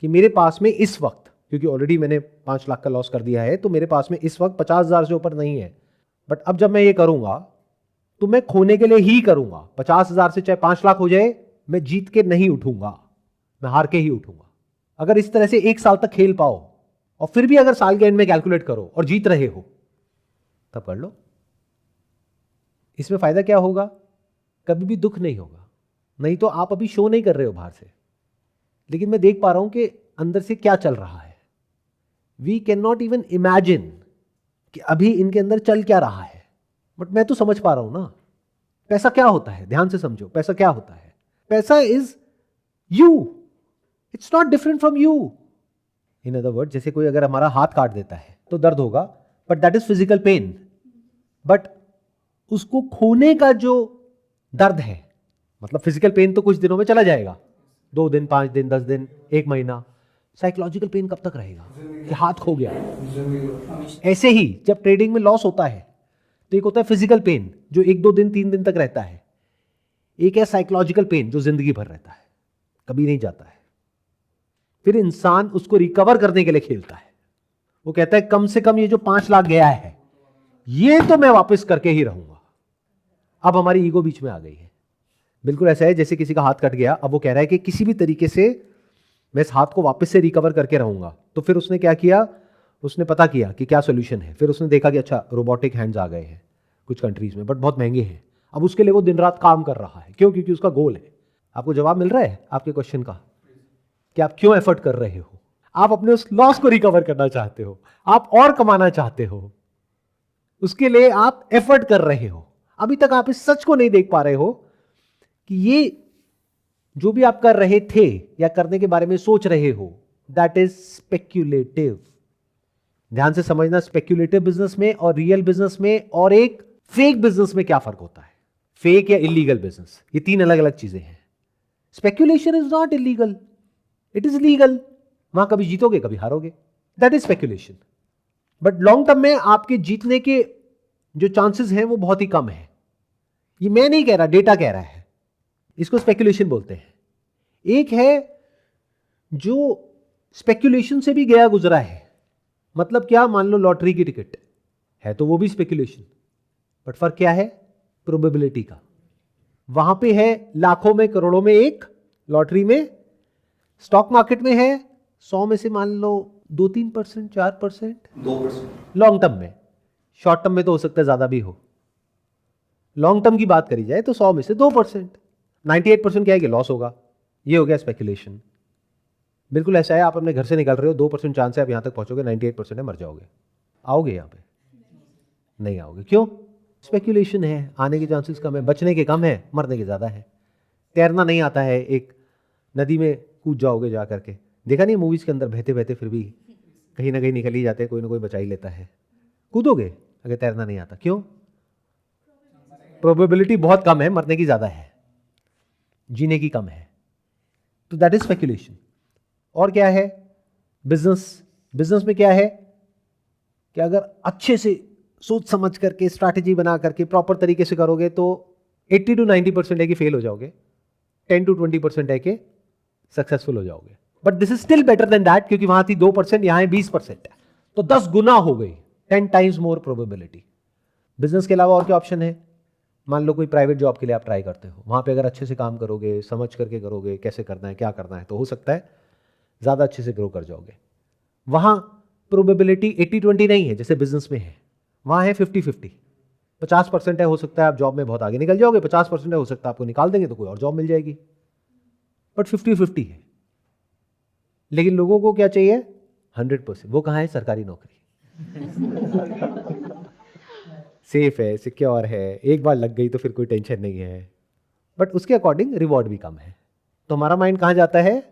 कि मेरे पास में इस वक्त, क्योंकि ऑलरेडी मैंने 5 लाख का लॉस कर दिया है, तो मेरे पास में इस वक्त 50,000 से ऊपर नहीं है। बट अब जब मैं ये करूंगा तो मैं खोने के लिए ही करूंगा। 50,000 से चाहे 5 लाख हो जाए, मैं जीत के नहीं उठूंगा, मैं हार के ही उठूंगा। अगर इस तरह से 1 साल तक खेल पाओ और फिर भी अगर साल के एंड में कैलकुलेट करो और जीत रहे हो, तब कर लो। इसमें फायदा क्या होगा? कभी भी दुख नहीं होगा। नहीं तो आप अभी शो नहीं कर रहे हो बाहर से, लेकिन मैं देख पा रहा हूं कि अंदर से क्या चल रहा है। We can not even imagine कि अभी इनके अंदर चल क्या रहा है, बट मैं तो समझ पा रहा हूं ना। पैसा क्या होता है? ध्यान से समझो, पैसा क्या होता है? पैसा is you, it's not different from you. In other word, जैसे कोई अगर हमारा हाथ काट देता है तो दर्द होगा, but that is physical pain. But उसको खोने का जो दर्द है, मतलब फिजिकल पेन तो कुछ दिनों में चला जाएगा, 2 दिन, 5 दिन, 10 दिन, 1 महीना। साइकोलॉजिकल पेन कब तक रहेगा कि हाथ खो गया? ऐसे ही जब ट्रेडिंग में लॉस होता है तो एक होता है फिजिकल पेन जो 1-2 दिन, 3 दिन तक रहता है। एक है साइकोलॉजिकल पेन जो जिंदगी भर रहता है, कभी नहीं जाता है। फिर इंसान उसको रिकवर करने के लिए खेलता है। वो कहता है कम से कम ये जो 5 लाख गया है ये तो मैं वापस करके ही रहूंगा। अब हमारी ईगो बीच में आ गई है। बिल्कुल ऐसा है जैसे किसी का हाथ कट गया, अब वो कह रहा है कि किसी भी तरीके से मैं इस हाथ को वापस से रिकवर करके रहूंगा। तो फिर उसने क्या किया? उसने पता किया कि क्या सोल्यूशन है। फिर उसने देखा कि अच्छा रोबोटिक हैंड्स आ गए हैं कुछ कंट्रीज में, बट बहुत महंगे हैं। अब उसके लिए वो दिन रात काम कर रहा है। क्यों? क्योंकि उसका गोल है। आपको जवाब मिल रहा है आपके क्वेश्चन का कि आप क्यों एफर्ट कर रहे हो? आप अपने उस लॉस को रिकवर करना चाहते हो, आप और कमाना चाहते हो, उसके लिए आप एफर्ट कर रहे हो। अभी तक आप इस सच को नहीं देख पा रहे हो कि ये जो भी आप कर रहे थे या करने के बारे में सोच रहे हो, दैट इज स्पेक्यूलेटिव। ध्यान से समझना, स्पेक्यूलेटिव बिजनेस में और रियल बिजनेस में और एक फेक बिजनेस में क्या फर्क होता है। फेक या इलीगल बिजनेस, ये 3 अलग अलग चीजें हैं। Speculation is not illegal, it is legal. वहां कभी जीतोगे कभी हारोगे, that is speculation. But long term में आपके जीतने के जो चांसेस हैं वो बहुत ही कम है। ये मैं नहीं कह रहा, डेटा कह रहा है। इसको स्पेक्यूलेशन बोलते हैं। एक है जो स्पेक्यूलेशन से भी गया गुजरा है। मतलब क्या? मान लो लॉटरी की टिकट है तो वो भी स्पेक्यूलेशन, बट फर्क क्या है? प्रोबेबिलिटी का। वहां पे है लाखों में, करोड़ों में एक, लॉटरी में, स्टॉक मार्केट में है 100 में से मान लो 2-3%, 4%, 2%। लॉन्ग टर्म में। शॉर्ट टर्म में तो हो सकता है ज्यादा भी हो। लॉन्ग टर्म की बात करी जाए तो 100 में से 2%, 98% क्या है कि लॉस होगा। ये हो गया स्पेक्यूलेशन। बिल्कुल ऐसा है, आप अपने घर से निकल रहे हो, 2% चांस है आप यहां तक पहुंचोगे, 98% है मर जाओगे। आओगे यहां पे? नहीं आओगे। क्यों? स्पेक्यूलेशन है, आने के चांसेस कम है, बचने के कम है, मरने के ज्यादा है। तैरना नहीं आता है, एक नदी में कूद जाओगे जा करके। देखा नहीं मूवीज के अंदर, बहते बहते फिर भी कहीं ना कहीं निकल ही जाते हैं, कोई ना कोई बचा ही लेता है। कूदोगे अगर तैरना नहीं आता। क्यों? प्रोबेबिलिटी बहुत कम है, मरने की ज्यादा है, जीने की कम है। तो दैट इज स्पेक्यूलेशन। और क्या है? बिजनेस। बिजनेस में क्या है कि अगर अच्छे से सोच समझ करके, स्ट्रैटेजी बना करके, प्रॉपर तरीके से करोगे तो 80 to 90% है कि फेल हो जाओगे, 10 to 20% है कि सक्सेसफुल हो जाओगे। But this is still better than that, क्योंकि वहां थी 2%, यहां है 20%, तो 10 गुना हो गई, 10 टाइम्स मोर प्रोबेबिलिटी। बिजनेस के अलावा और क्या ऑप्शन है? मान लो कोई प्राइवेट जॉब के लिए आप ट्राई करते हो, वहां पे अगर अच्छे से काम करोगे, समझ करके करोगे कैसे करना है, क्या करना है, तो हो सकता है ज़्यादा अच्छे से ग्रो कर जाओगे। वहां प्रोबेबिलिटी 80-20 नहीं है जैसे बिजनेस में है, वहां है 50-50। 50% है, हो सकता है आप जॉब में बहुत आगे निकल जाओगे, 50% है, हो सकता है आपको निकाल देंगे तो कोई और जॉब मिल जाएगी। बट 50-50 है। लेकिन लोगों को क्या चाहिए? 100%। वो कहाँ है? सरकारी नौकरी। सेफ है, सिक्योर है, एक बार लग गई तो फिर कोई टेंशन नहीं है, बट उसके अकॉर्डिंग रिवॉर्ड भी कम है। तो हमारा माइंड कहाँ जाता है?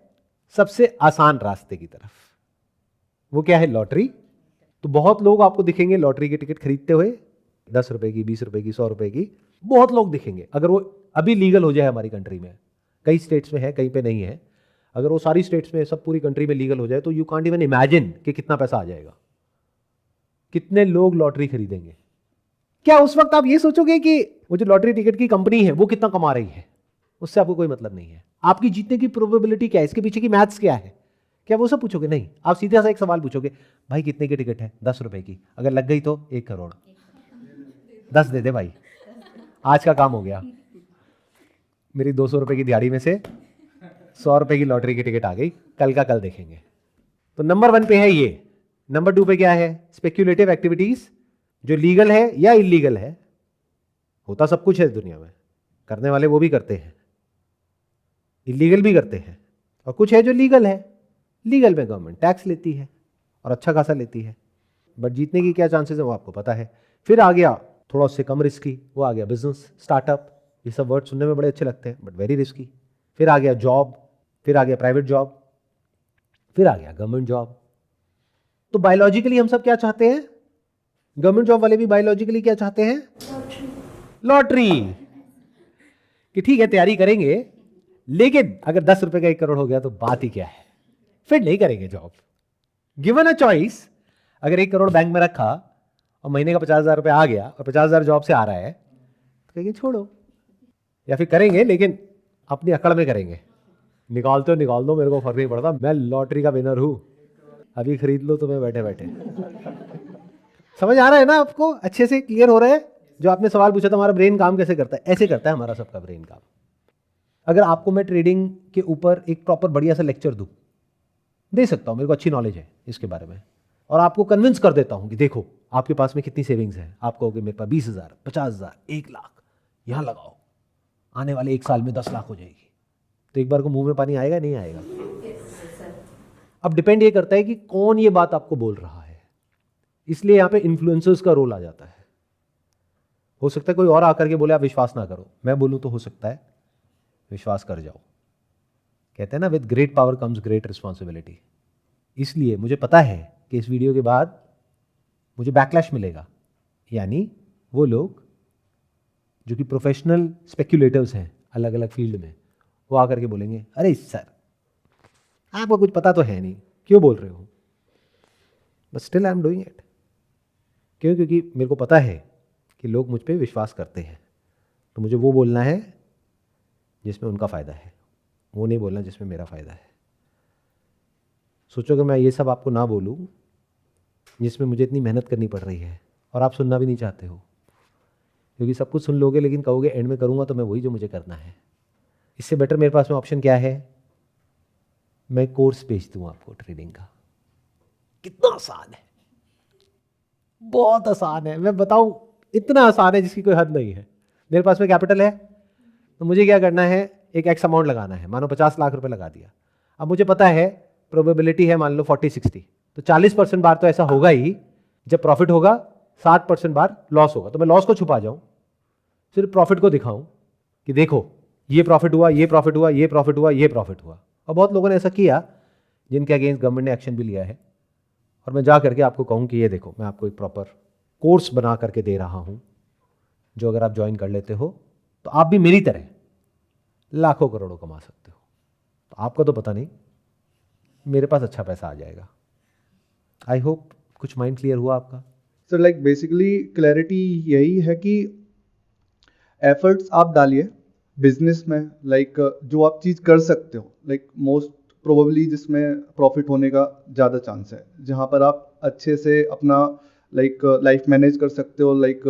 सबसे आसान रास्ते की तरफ। वो क्या है? लॉटरी। तो बहुत लोग आपको दिखेंगे लॉटरी की टिकट खरीदते हुए, 10 रुपए की, 20 रुपए की, 100 रुपए की, बहुत लोग दिखेंगे। अगर वो अभी लीगल हो जाए हमारी कंट्री में, कई स्टेट्स में है, कहीं पे नहीं है, अगर वो सारी स्टेट्स में, सब पूरी कंट्री में लीगल हो जाए तो यू कांट इवन इमेजिन कि कितना पैसा आ जाएगा, कितने लोग लॉटरी खरीदेंगे। क्या उस वक्त आप ये सोचोगे कि वो जो लॉटरी टिकट की कंपनी है वो कितना कमा रही है? उससे आपको कोई मतलब नहीं है। आपकी जीतने की प्रोबेबिलिटी क्या है, इसके पीछे की मैथ्स क्या है, क्या वो सब पूछोगे? नहीं, आप सीधा सा एक सवाल पूछोगे, भाई कितने की टिकट है? 10 रुपए की, अगर लग गई तो 1 करोड़। 10 दे दे भाई, आज का काम हो गया। मेरी 200 रुपए की दिहाड़ी में से 100 रुपए की लॉटरी की टिकट आ गई, कल का कल देखेंगे। तो नंबर 1 पे है ये। नंबर 2 पे क्या है? स्पेक्यूलेटिव एक्टिविटीज, जो लीगल है या इलीगल है। होता सब कुछ है दुनिया में, करने वाले वो भी करते हैं, इलीगल भी करते हैं, और कुछ है जो लीगल है। लीगल में गवर्नमेंट टैक्स लेती है और अच्छा खासा लेती है, बट जीतने की क्या चांसेस है वो आपको पता है। फिर आ गया थोड़ा उससे कम रिस्की, वो आ गया बिजनेस, स्टार्टअप। ये सब वर्ड सुनने में बड़े अच्छे लगते हैं बट वेरी रिस्की। फिर आ गया जॉब, फिर आ गया प्राइवेट जॉब, फिर आ गया गवर्नमेंट जॉब। तो बायोलॉजिकली हम सब क्या चाहते हैं? गवर्नमेंट जॉब वाले भी बायोलॉजिकली क्या चाहते हैं? लॉटरी। कि ठीक है तैयारी करेंगे, लेकिन अगर 10 रुपए का 1 करोड़ हो गया तो बात ही क्या है, फिर नहीं करेंगे जॉब। गिवन अ चॉइस, अगर 1 करोड़ बैंक में रखा और महीने का 50,000 रुपए आ गया और 50,000 जॉब से आ रहा है, तो कहेंगे छोड़ो, या फिर करेंगे लेकिन अपनी अकड़ में करेंगे, निकालते हो निकाल दो, मेरे को फर्क नहीं पड़ता, मैं लॉटरी का विनर हूं, अभी खरीद लो तुम्हें बैठे बैठे। समझ आ रहा है ना आपको? अच्छे से क्लियर हो रहा है? जो आपने सवाल पूछा था हमारा ब्रेन काम कैसे करता है, ऐसे करता है हमारा सबका ब्रेन काम। अगर आपको मैं ट्रेडिंग के ऊपर एक प्रॉपर बढ़िया सा लेक्चर दूं, दे सकता हूं, मेरे को अच्छी नॉलेज है इसके बारे में, और आपको कन्विंस कर देता हूं कि देखो आपके पास में कितनी सेविंग्स है, आप कहोगे मेरे पास 20,000, 50,000, 1 लाख, यहां लगाओ, आने वाले 1 साल में 10 लाख हो जाएगी, तो एक बार को मुंह में पानी आएगा नहीं आएगा? अब डिपेंड ये करता है कि कौन ये बात आपको बोल रहा है, इसलिए यहां पे इन्फ्लुएंसर्स का रोल आ जाता है। हो सकता है कोई और आकर के बोले आप विश्वास ना करो, मैं बोलूं तो हो सकता है विश्वास कर जाओ। कहते हैं ना, with great power comes great responsibility. इसलिए मुझे पता है कि इस वीडियो के बाद मुझे बैकलैश मिलेगा, यानी वो लोग जो कि प्रोफेशनल स्पेक्यूलेटर्स हैं अलग अलग फील्ड में, वो आकर के बोलेंगे अरे सर आपको कुछ पता तो है नहीं, क्यों बोल रहे हो? But still I am doing it. क्यों? क्योंकि मेरे को पता है कि लोग मुझ पर विश्वास करते हैं, तो मुझे वो बोलना है जिसमें उनका फ़ायदा है, वो नहीं बोलना जिसमें मेरा फ़ायदा है। सोचो कि मैं ये सब आपको ना बोलूं जिसमें मुझे इतनी मेहनत करनी पड़ रही है और आप सुनना भी नहीं चाहते हो, क्योंकि सब कुछ सुन लोगे लेकिन कहोगे एंड में करूंगा तो मैं वही जो मुझे करना है। इससे बेटर मेरे पास में ऑप्शन क्या है? मैं कोर्स बेच दूं आपको ट्रेडिंग का। कितना आसान है, बहुत आसान है, मैं बताऊं इतना आसान है जिसकी कोई हद नहीं है। मेरे पास में कैपिटल है तो मुझे क्या करना है, एक एक्स अमाउंट लगाना है, मानो 50 लाख रुपए लगा दिया। अब मुझे पता है प्रोबेबिलिटी है मान लो 40-60, तो 40% बार तो ऐसा होगा ही जब प्रॉफिट होगा, 60% बार लॉस होगा। तो मैं लॉस को छुपा जाऊं, सिर्फ प्रॉफिट को दिखाऊं कि देखो ये प्रॉफिट हुआ, ये प्रॉफिट हुआ, ये प्रॉफिट हुआ, ये प्रॉफिट हुआ। और बहुत लोगों ने ऐसा किया जिनके अगेंस्ट गवर्नमेंट ने एक्शन भी लिया है, और मैं जा करके आपको कहूं कि ये देखो मैं आपको एक प्रॉपर कोर्स बना करके दे रहा हूं, जो अगर आप ज्वाइन कर लेते हो तो आप भी मेरी तरह लाखों करोड़ों कमा सकते हो। तो आपका तो पता नहीं, मेरे पास अच्छा पैसा आ जाएगा। आई होप कुछ माइंड क्लियर हुआ आपका। सर लाइक बेसिकली क्लैरिटी यही है कि एफर्ट्स आप डालिए बिजनेस में, लाइक जो आप चीज़ कर सकते हो, लाइक मोस्ट प्रोबेबली जिसमें प्रॉफिट होने का ज़्यादा चांस है, जहाँ पर आप अच्छे से अपना लाइक लाइफ मैनेज कर सकते हो, लाइक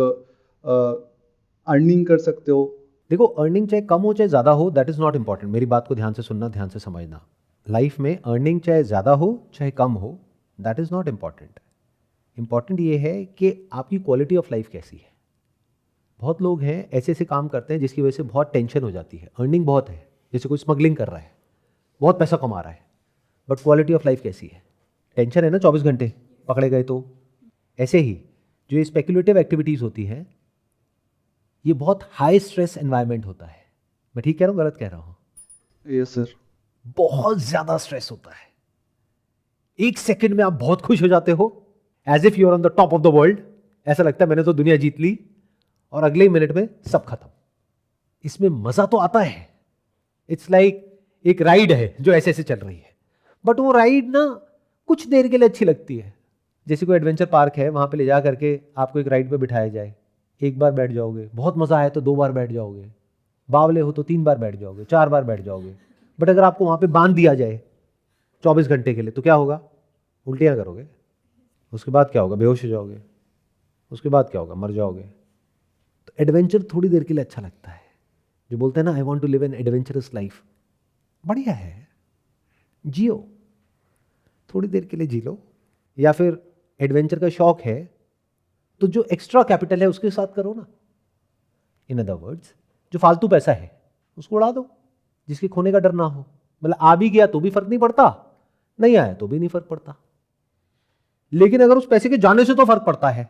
अर्निंग कर सकते हो। देखो अर्निंग चाहे कम हो चाहे ज़्यादा हो, दैट इज़ नॉट इंपॉर्टेंट। मेरी बात को ध्यान से सुनना, ध्यान से समझना। लाइफ में अर्निंग चाहे ज़्यादा हो चाहे कम हो, that is not important. Important ये है कि आपकी क्वालिटी ऑफ लाइफ कैसी है। बहुत लोग हैं ऐसे ऐसे काम करते हैं जिसकी वजह से बहुत टेंशन हो जाती है, अर्निंग बहुत है, जैसे कोई स्मगलिंग कर रहा है, बहुत पैसा कमा रहा है, बट क्वालिटी ऑफ लाइफ कैसी है? टेंशन है ना 24 घंटे, पकड़े गए तो। ऐसे ही जो ये स्पेक्युलेटिव एक्टिविटीज़ होती हैं, ये बहुत हाई स्ट्रेस एनवायरनमेंट होता है। मैं ठीक कह रहा हूँ, गलत कह रहा हूँ? Yes sir. बहुत ज़्यादा स्ट्रेस होता है। एक सेकंड में आप बहुत खुश हो जाते हो, as if you are on the top of the world. ऐसा लगता है मैंने तो दुनिया जीत ली, और अगले ही मिनट में सब खत्म। इसमें मजा तो आता है, इट्स लाइक एक राइड है जो ऐसे ऐसे चल रही है, बट वो राइड ना कुछ देर के लिए अच्छी लगती है। जैसे कोई एडवेंचर पार्क है, वहां पे ले जा करके आपको एक राइड पे बिठाया जाए, एक बार बैठ जाओगे, बहुत मजा आया तो 2 बार बैठ जाओगे, बावले हो तो 3 बार बैठ जाओगे, 4 बार बैठ जाओगे। बट अगर आपको वहां पे बांध दिया जाए 24 घंटे के लिए, तो क्या होगा? उल्टियां करोगे, उसके बाद क्या होगा? बेहोश हो जाओगे, उसके बाद क्या होगा? मर जाओगे। तो एडवेंचर थोड़ी देर के लिए अच्छा लगता है। जो बोलते हैं ना, I want to live an adventurous life, बढ़िया है, जियो, थोड़ी देर के लिए जी लो। या फिर एडवेंचर का शौक है तो जो एक्स्ट्रा कैपिटल है उसके साथ करो ना। इन अदर वर्ड्स, जो फालतू पैसा है उसको उड़ा दो, जिसके खोने का डर ना हो। मतलब आ भी गया तो भी फर्क नहीं पड़ता, नहीं आया तो भी नहीं फर्क पड़ता। लेकिन अगर उस पैसे के जाने से तो फर्क पड़ता है,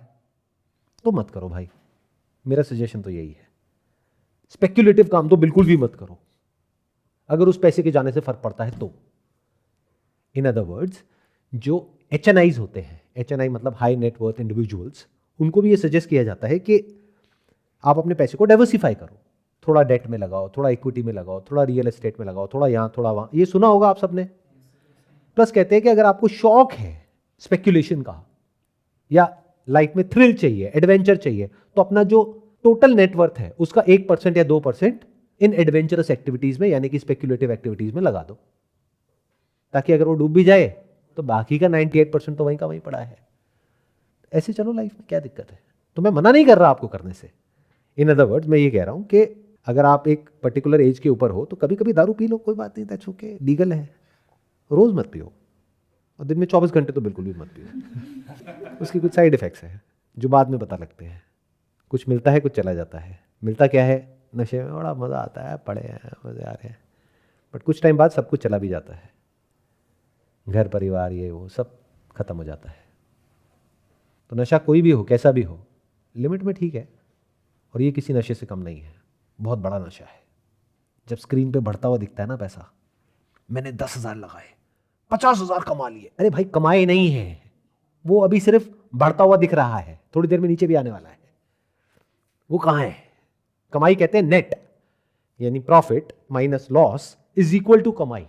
तो मत करो भाई। मेरा सजेशन तो यही है, स्पेक्युलेटिव काम तो बिल्कुल भी मत करो अगर उस पैसे के जाने से फर्क पड़ता है तो। इन अदर वर्ड्स, जो HNIs होते हैं, HNI मतलब हाई नेटवर्थ इंडिविजुअल्स, उनको भी ये सजेस्ट किया जाता है कि आप अपने पैसे को डाइवर्सिफाई करो। थोड़ा डेट में लगाओ, थोड़ा इक्विटी में लगाओ, थोड़ा रियल एस्टेट में लगाओ, थोड़ा यहाँ थोड़ा वहाँ, ये सुना होगा आप सबने। प्लस कहते हैं कि अगर आपको शौक है स्पेक्युलेशन का, या लाइफ में थ्रिल चाहिए, एडवेंचर चाहिए, तो अपना जो टोटल नेटवर्थ है उसका 1% या 2% इन एडवेंचरस एक्टिविटीज में, यानी कि स्पेक्युलेटिव एक्टिविटीज में लगा दो, ताकि अगर वो डूब भी जाए तो बाकी का 98% तो वहीं का वहीं पड़ा है। ऐसे चलो लाइफ में, क्या दिक्कत है? तो मैं मना नहीं कर रहा आपको करने से। इन अदर वर्ड्स, मैं ये कह रहा हूं कि अगर आप एक पर्टिकुलर एज के ऊपर हो तो कभी कभी दारू पी लो, कोई बात नहीं, दैट्स ओके, लीगल है। रोज मत पियो, और दिन में 24 घंटे तो बिल्कुल भी मत पियो। उसके कुछ साइड इफेक्ट्स हैं जो बाद में पता लगते हैं। कुछ मिलता है, कुछ चला जाता है। मिलता क्या है? नशे में बड़ा मज़ा आता है, पड़े हैं, मज़े आ रहे हैं, बट कुछ टाइम बाद सब कुछ चला भी जाता है। घर परिवार ये वो सब खत्म हो जाता है। तो नशा कोई भी हो, कैसा भी हो, लिमिट में ठीक है, और ये किसी नशे से कम नहीं है, बहुत बड़ा नशा है। जब स्क्रीन पे बढ़ता हुआ दिखता है ना पैसा, मैंने 10,000 लगाए, 50,000 कमा लिए, अरे भाई कमाए नहीं है, वो अभी सिर्फ बढ़ता हुआ दिख रहा है, थोड़ी देर में नीचे भी आने वाला है। वो कहाँ है? कमाई कहते हैं नेट, यानी profit minus loss is equal to कमाई।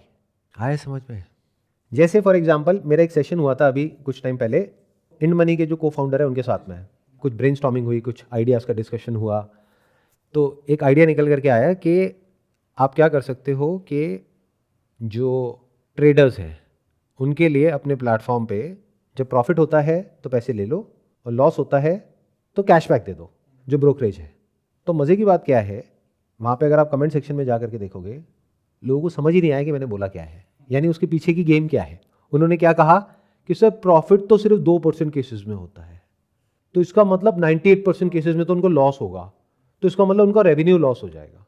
आए समझ में? जैसे फॉर एग्जांपल मेरा एक सेशन हुआ था अभी कुछ टाइम पहले, इंड मनी के जो को फाउंडर है उनके साथ में, कुछ ब्रेनस्टॉर्मिंग हुई, कुछ आइडियाज़ का डिस्कशन हुआ। तो एक आइडिया निकल करके आया कि आप क्या कर सकते हो कि जो ट्रेडर्स हैं उनके लिए अपने प्लेटफॉर्म पे जब प्रॉफिट होता है तो पैसे ले लो, और लॉस होता है तो कैशबैक दे दो, जो ब्रोकरेज है। तो मज़े की बात क्या है, वहाँ पे अगर आप कमेंट सेक्शन में जा करके देखोगे, लोगों को समझ ही नहीं आया कि मैंने बोला क्या है, यानी उसके पीछे की गेम क्या है। उन्होंने क्या कहा कि सर प्रॉफिट तो सिर्फ 2% केसेस में होता है, तो इसका मतलब 98% केसेस में तो उनको लॉस होगा, तो इसका मतलब उनका रेवेन्यू लॉस हो जाएगा।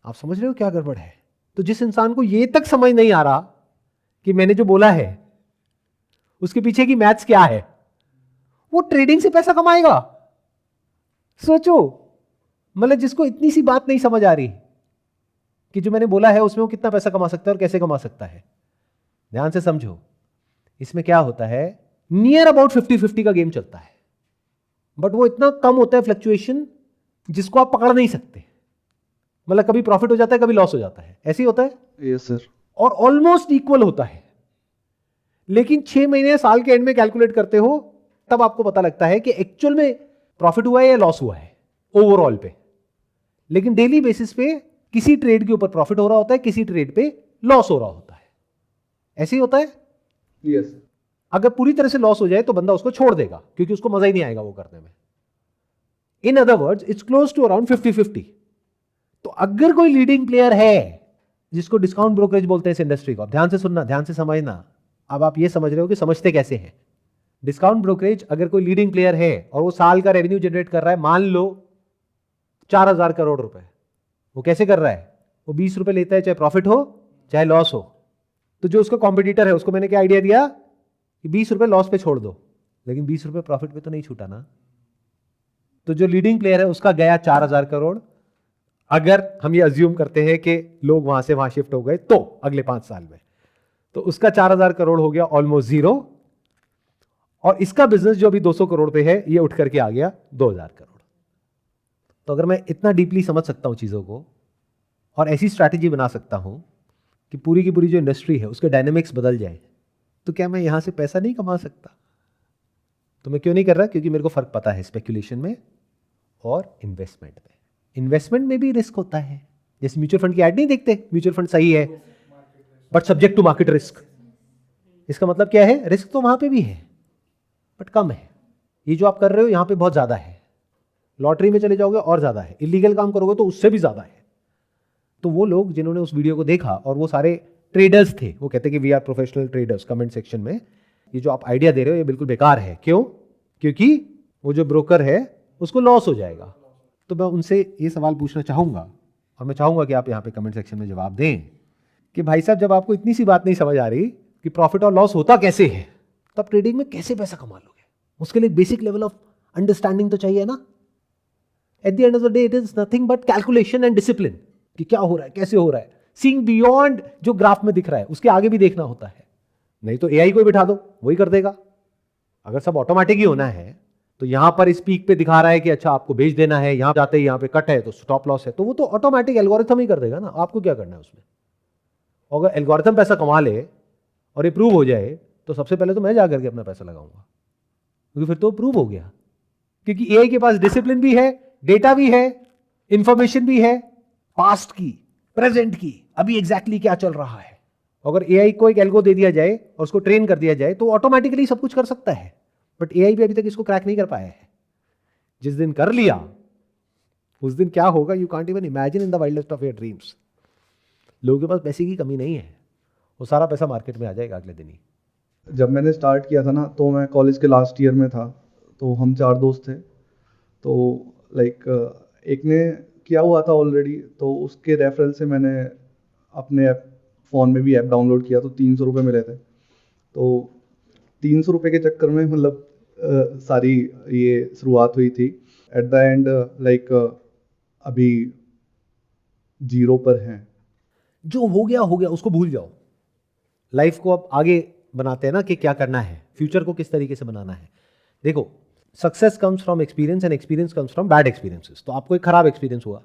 आप समझ रहे हो क्या गड़बड़ है? तो जिस इंसान को ये तक समझ नहीं आ रहा कि मैंने जो बोला है उसके पीछे की मैथ्स क्या है, वो ट्रेडिंग से पैसा कमाएगा? सोचो, मतलब जिसको इतनी सी बात नहीं समझ आ रही कि जो मैंने बोला है उसमें वो कितना पैसा कमा सकता है और कैसे कमा सकता है। ध्यान से समझो, इसमें क्या होता है, नियर अबाउट 50-50 का गेम चलता है, बट वो इतना कम होता है फ्लक्चुएशन जिसको आप पकड़ नहीं सकते। मतलब कभी प्रॉफिट हो जाता है, कभी लॉस हो जाता है, ऐसे ही होता है। Yes sir. और ऑलमोस्ट इक्वल होता है, लेकिन 6 महीने साल के एंड में कैलकुलेट करते हो तब आपको पता लगता है कि एक्चुअल में प्रॉफिट हुआ है या लॉस हुआ है ओवरऑल पे। लेकिन डेली बेसिस पे किसी ट्रेड के ऊपर प्रॉफिट हो रहा होता है, किसी ट्रेड पे लॉस हो रहा होता है। ऐसे ही होता है। यस। अगर पूरी तरह से लॉस हो जाए तो बंदा उसको छोड़ देगा, क्योंकि उसको मजा ही नहीं आएगा वो करने में। In other words, it's close to around 50-50। तो अगर कोई लीडिंग प्लेयर है जिसको डिस्काउंट ब्रोकरेज बोलते हैं इस इंडस्ट्री को, ध्यान से सुनना, ध्यान से समझना। अब आप ये समझ रहे हो कि समझते कैसे हैं। डिस्काउंट ब्रोकरेज अगर कोई लीडिंग प्लेयर है और वो साल का रेवेन्यू जनरेट कर रहा है, मान लो 4,000 करोड़ रुपए, वो कैसे कर रहा है? वो 20 रुपए लेता है, चाहे प्रॉफिट हो चाहे लॉस हो। तो जो उसका कॉम्पिटिटर है उसको मैंने क्या आइडिया दिया कि 20 रुपए लॉस पे छोड़ दो, लेकिन 20 रुपए प्रॉफिट पे तो नहीं छूटा ना। तो जो लीडिंग प्लेयर है उसका गया 4000 करोड़। अगर हम ये अज्यूम करते हैं कि लोग वहां से वहां शिफ्ट हो गए तो अगले 5 साल में, तो उसका 4000 करोड़ हो गया ऑलमोस्ट जीरो, और इसका बिजनेस जो अभी 200 करोड़ पे है ये उठ करके आ गया 2000 करोड़। तो अगर मैं इतना डीपली समझ सकता हूं चीजों को और ऐसी स्ट्रैटेजी बना सकता हूं कि पूरी की पूरी जो इंडस्ट्री है उसके डायनेमिक्स बदल जाए, तो क्या मैं यहां से पैसा नहीं कमा सकता? तो मैं क्यों नहीं कर रहा? क्योंकि मेरे को फर्क पता है स्पेकुलेशन में और इन्वेस्टमेंट में। इन्वेस्टमेंट में भी रिस्क होता है, जैसे म्यूचुअल फंड की ऐड नहीं देखते, म्यूचुअल फंड सही है but subject to market risk. इसका मतलब क्या है? रिस्क तो वहां पे भी है बट कम है। ये जो आप कर रहे हो यहां पे बहुत ज्यादा है, लॉटरी में चले जाओगे और ज्यादा है, इलीगल काम करोगे तो उससे भी ज्यादा है। तो वो लोग जिन्होंने उस वीडियो को देखा और वो सारे ट्रेडर्स थे, वो कहते कि we are professional traders, comment section में ये जो आप आइडिया दे रहे हो ये बिल्कुल बेकार है। क्यों? क्योंकि वो जो ब्रोकर है उसको लॉस हो जाएगा। तो मैं उनसे ये सवाल पूछना चाहूंगा और मैं चाहूंगा कि आप यहाँ पे कमेंट सेक्शन में जवाब दें कि भाई साहब जब आपको इतनी सी बात नहीं समझ आ रही कि प्रॉफिट और लॉस होता कैसे है, तो आप ट्रेडिंग में कैसे पैसा कमा लोगे? उसके लिए बेसिक लेवल ऑफ अंडरस्टैंडिंग तो चाहिए ना। At the end of the day it is nothing but calculation and discipline कि क्या हो रहा है, कैसे हो रहा है, सीइंग बियॉन्ड जो ग्राफ में दिख रहा है उसके आगे भी देखना होता है। नहीं तो एआई को बिठा दो, वही कर देगा। अगर सब ऑटोमेटिक ही होना है तो यहां पर इस पीक पे दिखा रहा है कि अच्छा आपको बेच देना है, यहां जाते ही यहां पे कट है तो स्टॉप लॉस है, तो वो तो ऑटोमेटिक एल्गोरिथम ही कर देगा ना। आपको क्या करना है उसमें? अगर एल्गोरिथम पैसा कमा ले और ये प्रूव हो जाए तो सबसे पहले तो मैं जाकर के अपना पैसा लगाऊंगा, क्योंकि फिर तो प्रूव हो गया। क्योंकि एआई के पास डिसिप्लिन भी है, डेटा भी है, इंफॉर्मेशन भी है, पास्ट की, प्रेजेंट की, अभी एग्जैक्टली क्या चल रहा है। अगर एआई को एक एल्गो दे दिया जाए और उसको ट्रेन कर दिया जाए तो ऑटोमेटिकली सब कुछ कर सकता है। बट एआई भी अभी तक इसको क्रैक नहीं कर पाया है। जिस दिन कर लिया उस दिन क्या होगा, you can't even imagine in the wildest of your dreams. लोगों के पास पैसे की कमी नहीं है, वो सारा पैसा मार्केट में आ जाएगा अगले दिन ही। जब मैंने स्टार्ट किया था ना, तो मैं कॉलेज के लास्ट ईयर में था, तो हम 4 दोस्त थे। तो एक ने किया हुआ था ऑलरेडी, तो उसके रेफरल से मैंने अपने फ़ोन में भी ऐप डाउनलोड किया, तो 300 रुपये मिले थे। तो 300 रुपये के चक्कर में सारी ये शुरुआत हुई थी। एट द एंड अभी 0 पर हैं। जो हो गया उसको भूल जाओ। लाइफ को अब आगे बनाते हैं ना कि क्या करना है, फ्यूचर को किस तरीके से बनाना है। देखो, success comes from experience and experience comes from bad experiences. तो आपको एक खराब एक्सपीरियंस हुआ,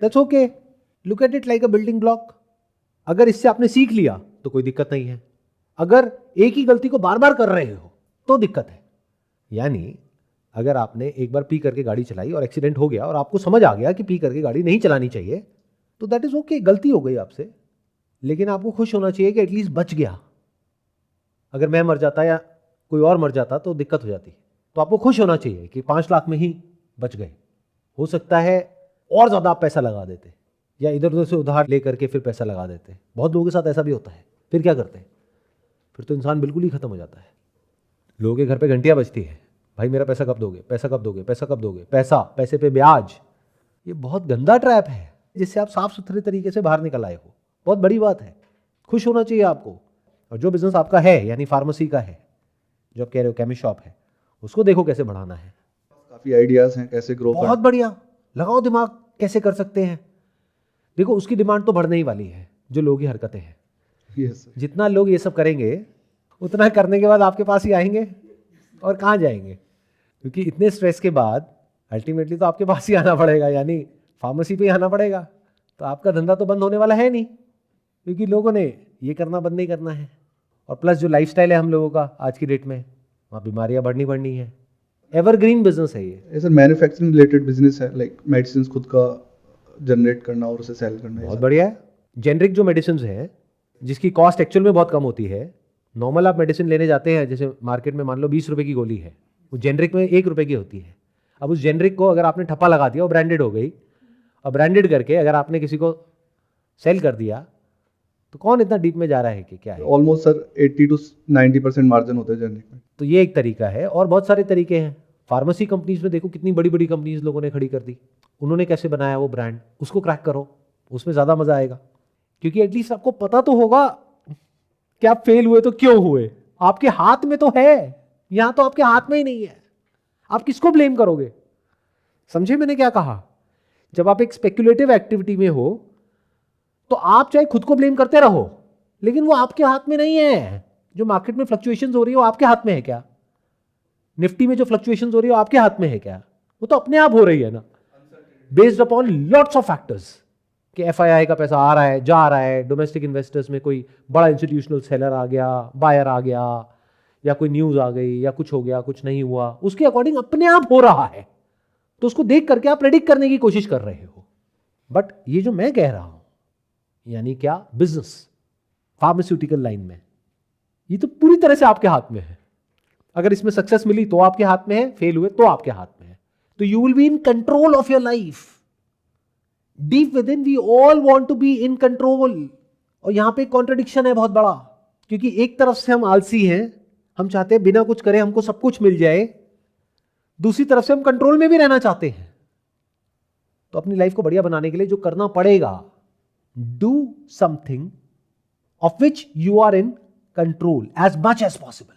that's okay, look at it like a building block. अगर इससे आपने सीख लिया तो कोई दिक्कत नहीं है। अगर एक ही गलती को बार बार कर रहे हो तो दिक्कत है। यानी अगर आपने एक बार पी करके गाड़ी चलाई और एक्सीडेंट हो गया और आपको समझ आ गया कि पी करके गाड़ी नहीं चलानी चाहिए, तो दैट इज ओके, गलती हो गई आपसे, लेकिन आपको खुश होना चाहिए कि एटलीस्ट बच गया। अगर मैं मर जाता या कोई और मर जाता तो दिक्कत हो जाती। तो आपको खुश होना चाहिए कि 5 लाख में ही बच गए। हो सकता है और ज्यादा आप पैसा लगा देते या इधर उधर से उधार लेकर के फिर पैसा लगा देते। बहुत लोगों के साथ ऐसा भी होता है। फिर क्या करते हैं? फिर तो इंसान बिल्कुल ही खत्म हो जाता है। लोगों के घर पे घंटियां बजती है, भाई मेरा पैसा कब दोगे, पैसा कब दोगे, पैसा कब दोगे, पैसा, पैसे पे ब्याज। ये बहुत गंदा ट्रैप है जिससे आप साफ सुथरे तरीके से बाहर निकल आए हो। बहुत बड़ी बात है, खुश होना चाहिए आपको। और जो बिजनेस आपका है, यानी फार्मेसी का है, जो आप कह रहे हो केमिस्ट शॉप है, उसको देखो कैसे बढ़ाना है। काफ़ी आइडियाज़ हैं कैसे ग्रो करना। बहुत बढ़िया, लगाओ दिमाग कैसे कर सकते हैं। देखो, उसकी डिमांड तो बढ़ने ही वाली है जो लोग की हरकतें हैं। Yes sir. जितना लोग ये सब करेंगे उतना करने के बाद आपके पास ही आएंगे और कहाँ जाएंगे, क्योंकि इतने स्ट्रेस के बाद अल्टीमेटली तो आपके पास ही आना पड़ेगा, यानी फार्मेसी पे ही आना पड़ेगा। तो आपका धंधा तो बंद होने वाला है नहीं, क्योंकि लोगों ने ये करना बंद नहीं करना है। और प्लस जो लाइफस्टाइल है हम लोगों का आज की डेट में, वहाँ बीमारियाँ बढ़नी है। एवरग्रीन बिजनेस है ये। सर मैन्युफैक्चरिंग रिलेटेड बिजनेस है, लाइक मेडिसिन खुद का जनरेट करना और उसे सेल करना। बहुत बढ़िया है। जेनरिक जो मेडिसिन है जिसकी कॉस्ट एक्चुअल में बहुत कम होती है, नॉर्मल आप मेडिसिन लेने जाते हैं, जैसे मार्केट में मान लो 20 रुपए की गोली है, वो जेनरिक में 1 रुपए की होती है। अब उस जेनरिक को अगर आपने ठप्पा लगा दिया, वो ब्रांडेड हो गई। अब ब्रांडेड करके अगर आपने किसी को सेल कर दिया तो कौन इतना डीप में जा रहा है कि क्या है। ऑलमोस्ट सर 80 to 90% मार्जिन होते हैं जेनरिक में। तो ये एक तरीका है, और बहुत सारे तरीके हैं। फार्मेसी कंपनीज में देखो कितनी बड़ी बड़ी कंपनीज लोगों ने खड़ी कर दी। उन्होंने कैसे बनाया वो ब्रांड, उसको क्रैक करो, उसमें ज़्यादा मज़ा आएगा। क्योंकि एटलीस्ट आपको पता तो होगा कि आप फेल हुए तो क्यों हुए, आपके हाथ में तो है, यहां तो आपके हाथ में ही नहीं है, आप किसको ब्लेम करोगे? समझे मैंने क्या कहा? जब आप एक स्पेक्युलेटिव एक्टिविटी में हो तो आप चाहे खुद को ब्लेम करते रहो, लेकिन वो आपके हाथ में नहीं है। जो मार्केट में फ्लक्चुएशंस हो रही है वो आपके हाथ में है क्या? निफ्टी में जो फ्लक्चुएशंस हो रही है वो आपके हाथ में है क्या? वो तो अपने आप हो रही है ना, based upon lots of factors, कि एफआईआई का पैसा आ रहा है, जा रहा है, डोमेस्टिक इन्वेस्टर्स में कोई बड़ा इंस्टीट्यूशनल सेलर आ गया, बायर आ गया, या कोई न्यूज आ गई, या कुछ हो गया, कुछ नहीं हुआ, उसके अकॉर्डिंग अपने आप हो रहा है। तो उसको देख करके आप प्रेडिक्ट करने की कोशिश कर रहे हो। बट ये जो मैं कह रहा हूं, यानी क्या, बिजनेस, फार्मास्यूटिकल लाइन में, ये तो पूरी तरह से आपके हाथ में है। अगर इसमें सक्सेस मिली तो आपके हाथ में है, फेल हुए तो आपके हाथ में है। तो you will be in control of your life. Deep within we all want to be in control. और यहां पे कॉन्ट्रडिक्शन है बहुत बड़ा, क्योंकि एक तरफ से हम आलसी हैं, हम चाहते हैं बिना कुछ करे हमको सब कुछ मिल जाए, दूसरी तरफ से हम कंट्रोल में भी रहना चाहते हैं। तो अपनी लाइफ को बढ़िया बनाने के लिए जो करना पड़ेगा, do something of which you are in control as much as possible.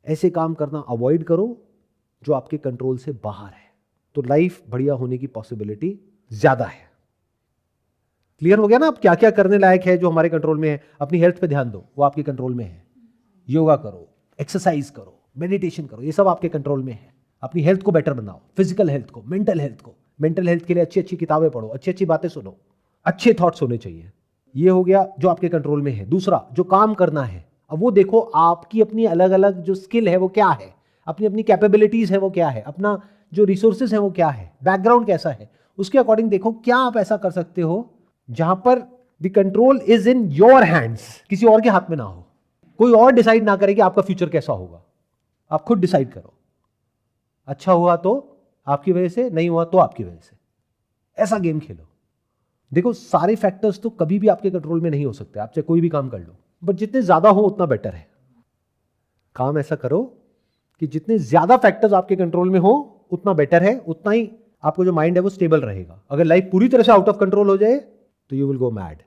ऐसे काम करना अवॉइड करो जो आपके कंट्रोल से बाहर है, तो लाइफ बढ़िया होने की पॉसिबिलिटी ज्यादा है। क्लियर हो गया ना? अब क्या क्या करने लायक है जो हमारे कंट्रोल में है? अपनी हेल्थ पे ध्यान दो, वो आपके कंट्रोल में है। योगा करो, एक्सरसाइज करो, मेडिटेशन करो, ये सब आपके कंट्रोल में है। अपनी हेल्थ को बेटर बनाओ, फिजिकल हेल्थ को, मेंटल हेल्थ को। मेंटल हेल्थ के लिए अच्छी अच्छी किताबें पढ़ो, अच्छी अच्छी बातें सुनो, अच्छे थॉट्स होने चाहिए। ये हो गया जो आपके कंट्रोल में है। दूसरा, जो काम करना है, अब वो देखो आपकी अपनी अलग अलग जो स्किल है वो क्या है, अपनी अपनी कैपेबिलिटीज है वो क्या है, अपना जो रिसोर्सेज है वो क्या है, बैकग्राउंड कैसा है, उसके अकॉर्डिंग देखो क्या आप ऐसा कर सकते हो जहां पर the control is in your hands, किसी और के हाथ में ना हो। कोई और डिसाइड ना करे कि आपका फ्यूचर कैसा होगा, आप खुद डिसाइड करो। अच्छा हुआ तो आपकी वजह से, नहीं हुआ तो आपकी वजह से। ऐसा गेम खेलो। देखो, सारे फैक्टर्स तो कभी भी आपके कंट्रोल में नहीं हो सकते, आप चाहे कोई भी काम कर लो, बट जितने ज्यादा हो उतना बेटर है। काम ऐसा करो कि जितने ज्यादा फैक्टर्स आपके कंट्रोल में हो उतना बेटर है, उतना ही आपको जो माइंड है वो स्टेबल रहेगा। अगर लाइफ पूरी तरह से आउट ऑफ कंट्रोल हो जाए तो यू विल गो मैड।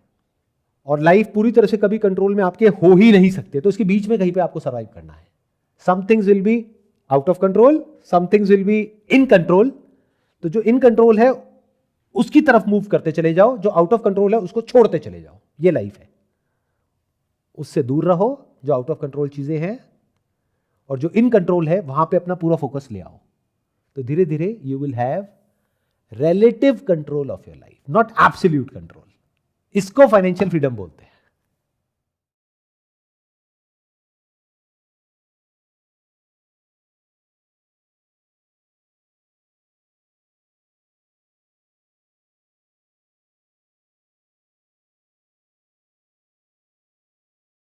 और लाइफ पूरी तरह से कभी कंट्रोल में आपके हो ही नहीं सकते, तो इसके बीच में कहीं पे आपको सर्वाइव करना है। Some things will be out of control, some things will be in control. तो जो इन कंट्रोल है उसकी तरफ मूव करते चले जाओ, जो आउट ऑफ कंट्रोल है उसको छोड़ते चले जाओ। ये लाइफ है। उससे दूर रहो जो आउट ऑफ कंट्रोल चीजें हैं, और जो इन कंट्रोल है वहां पे अपना पूरा फोकस ले आओ। तो धीरे धीरे you will have relative control of your life, not absolute control. इसको फाइनेंशियल फ्रीडम बोलते हैं।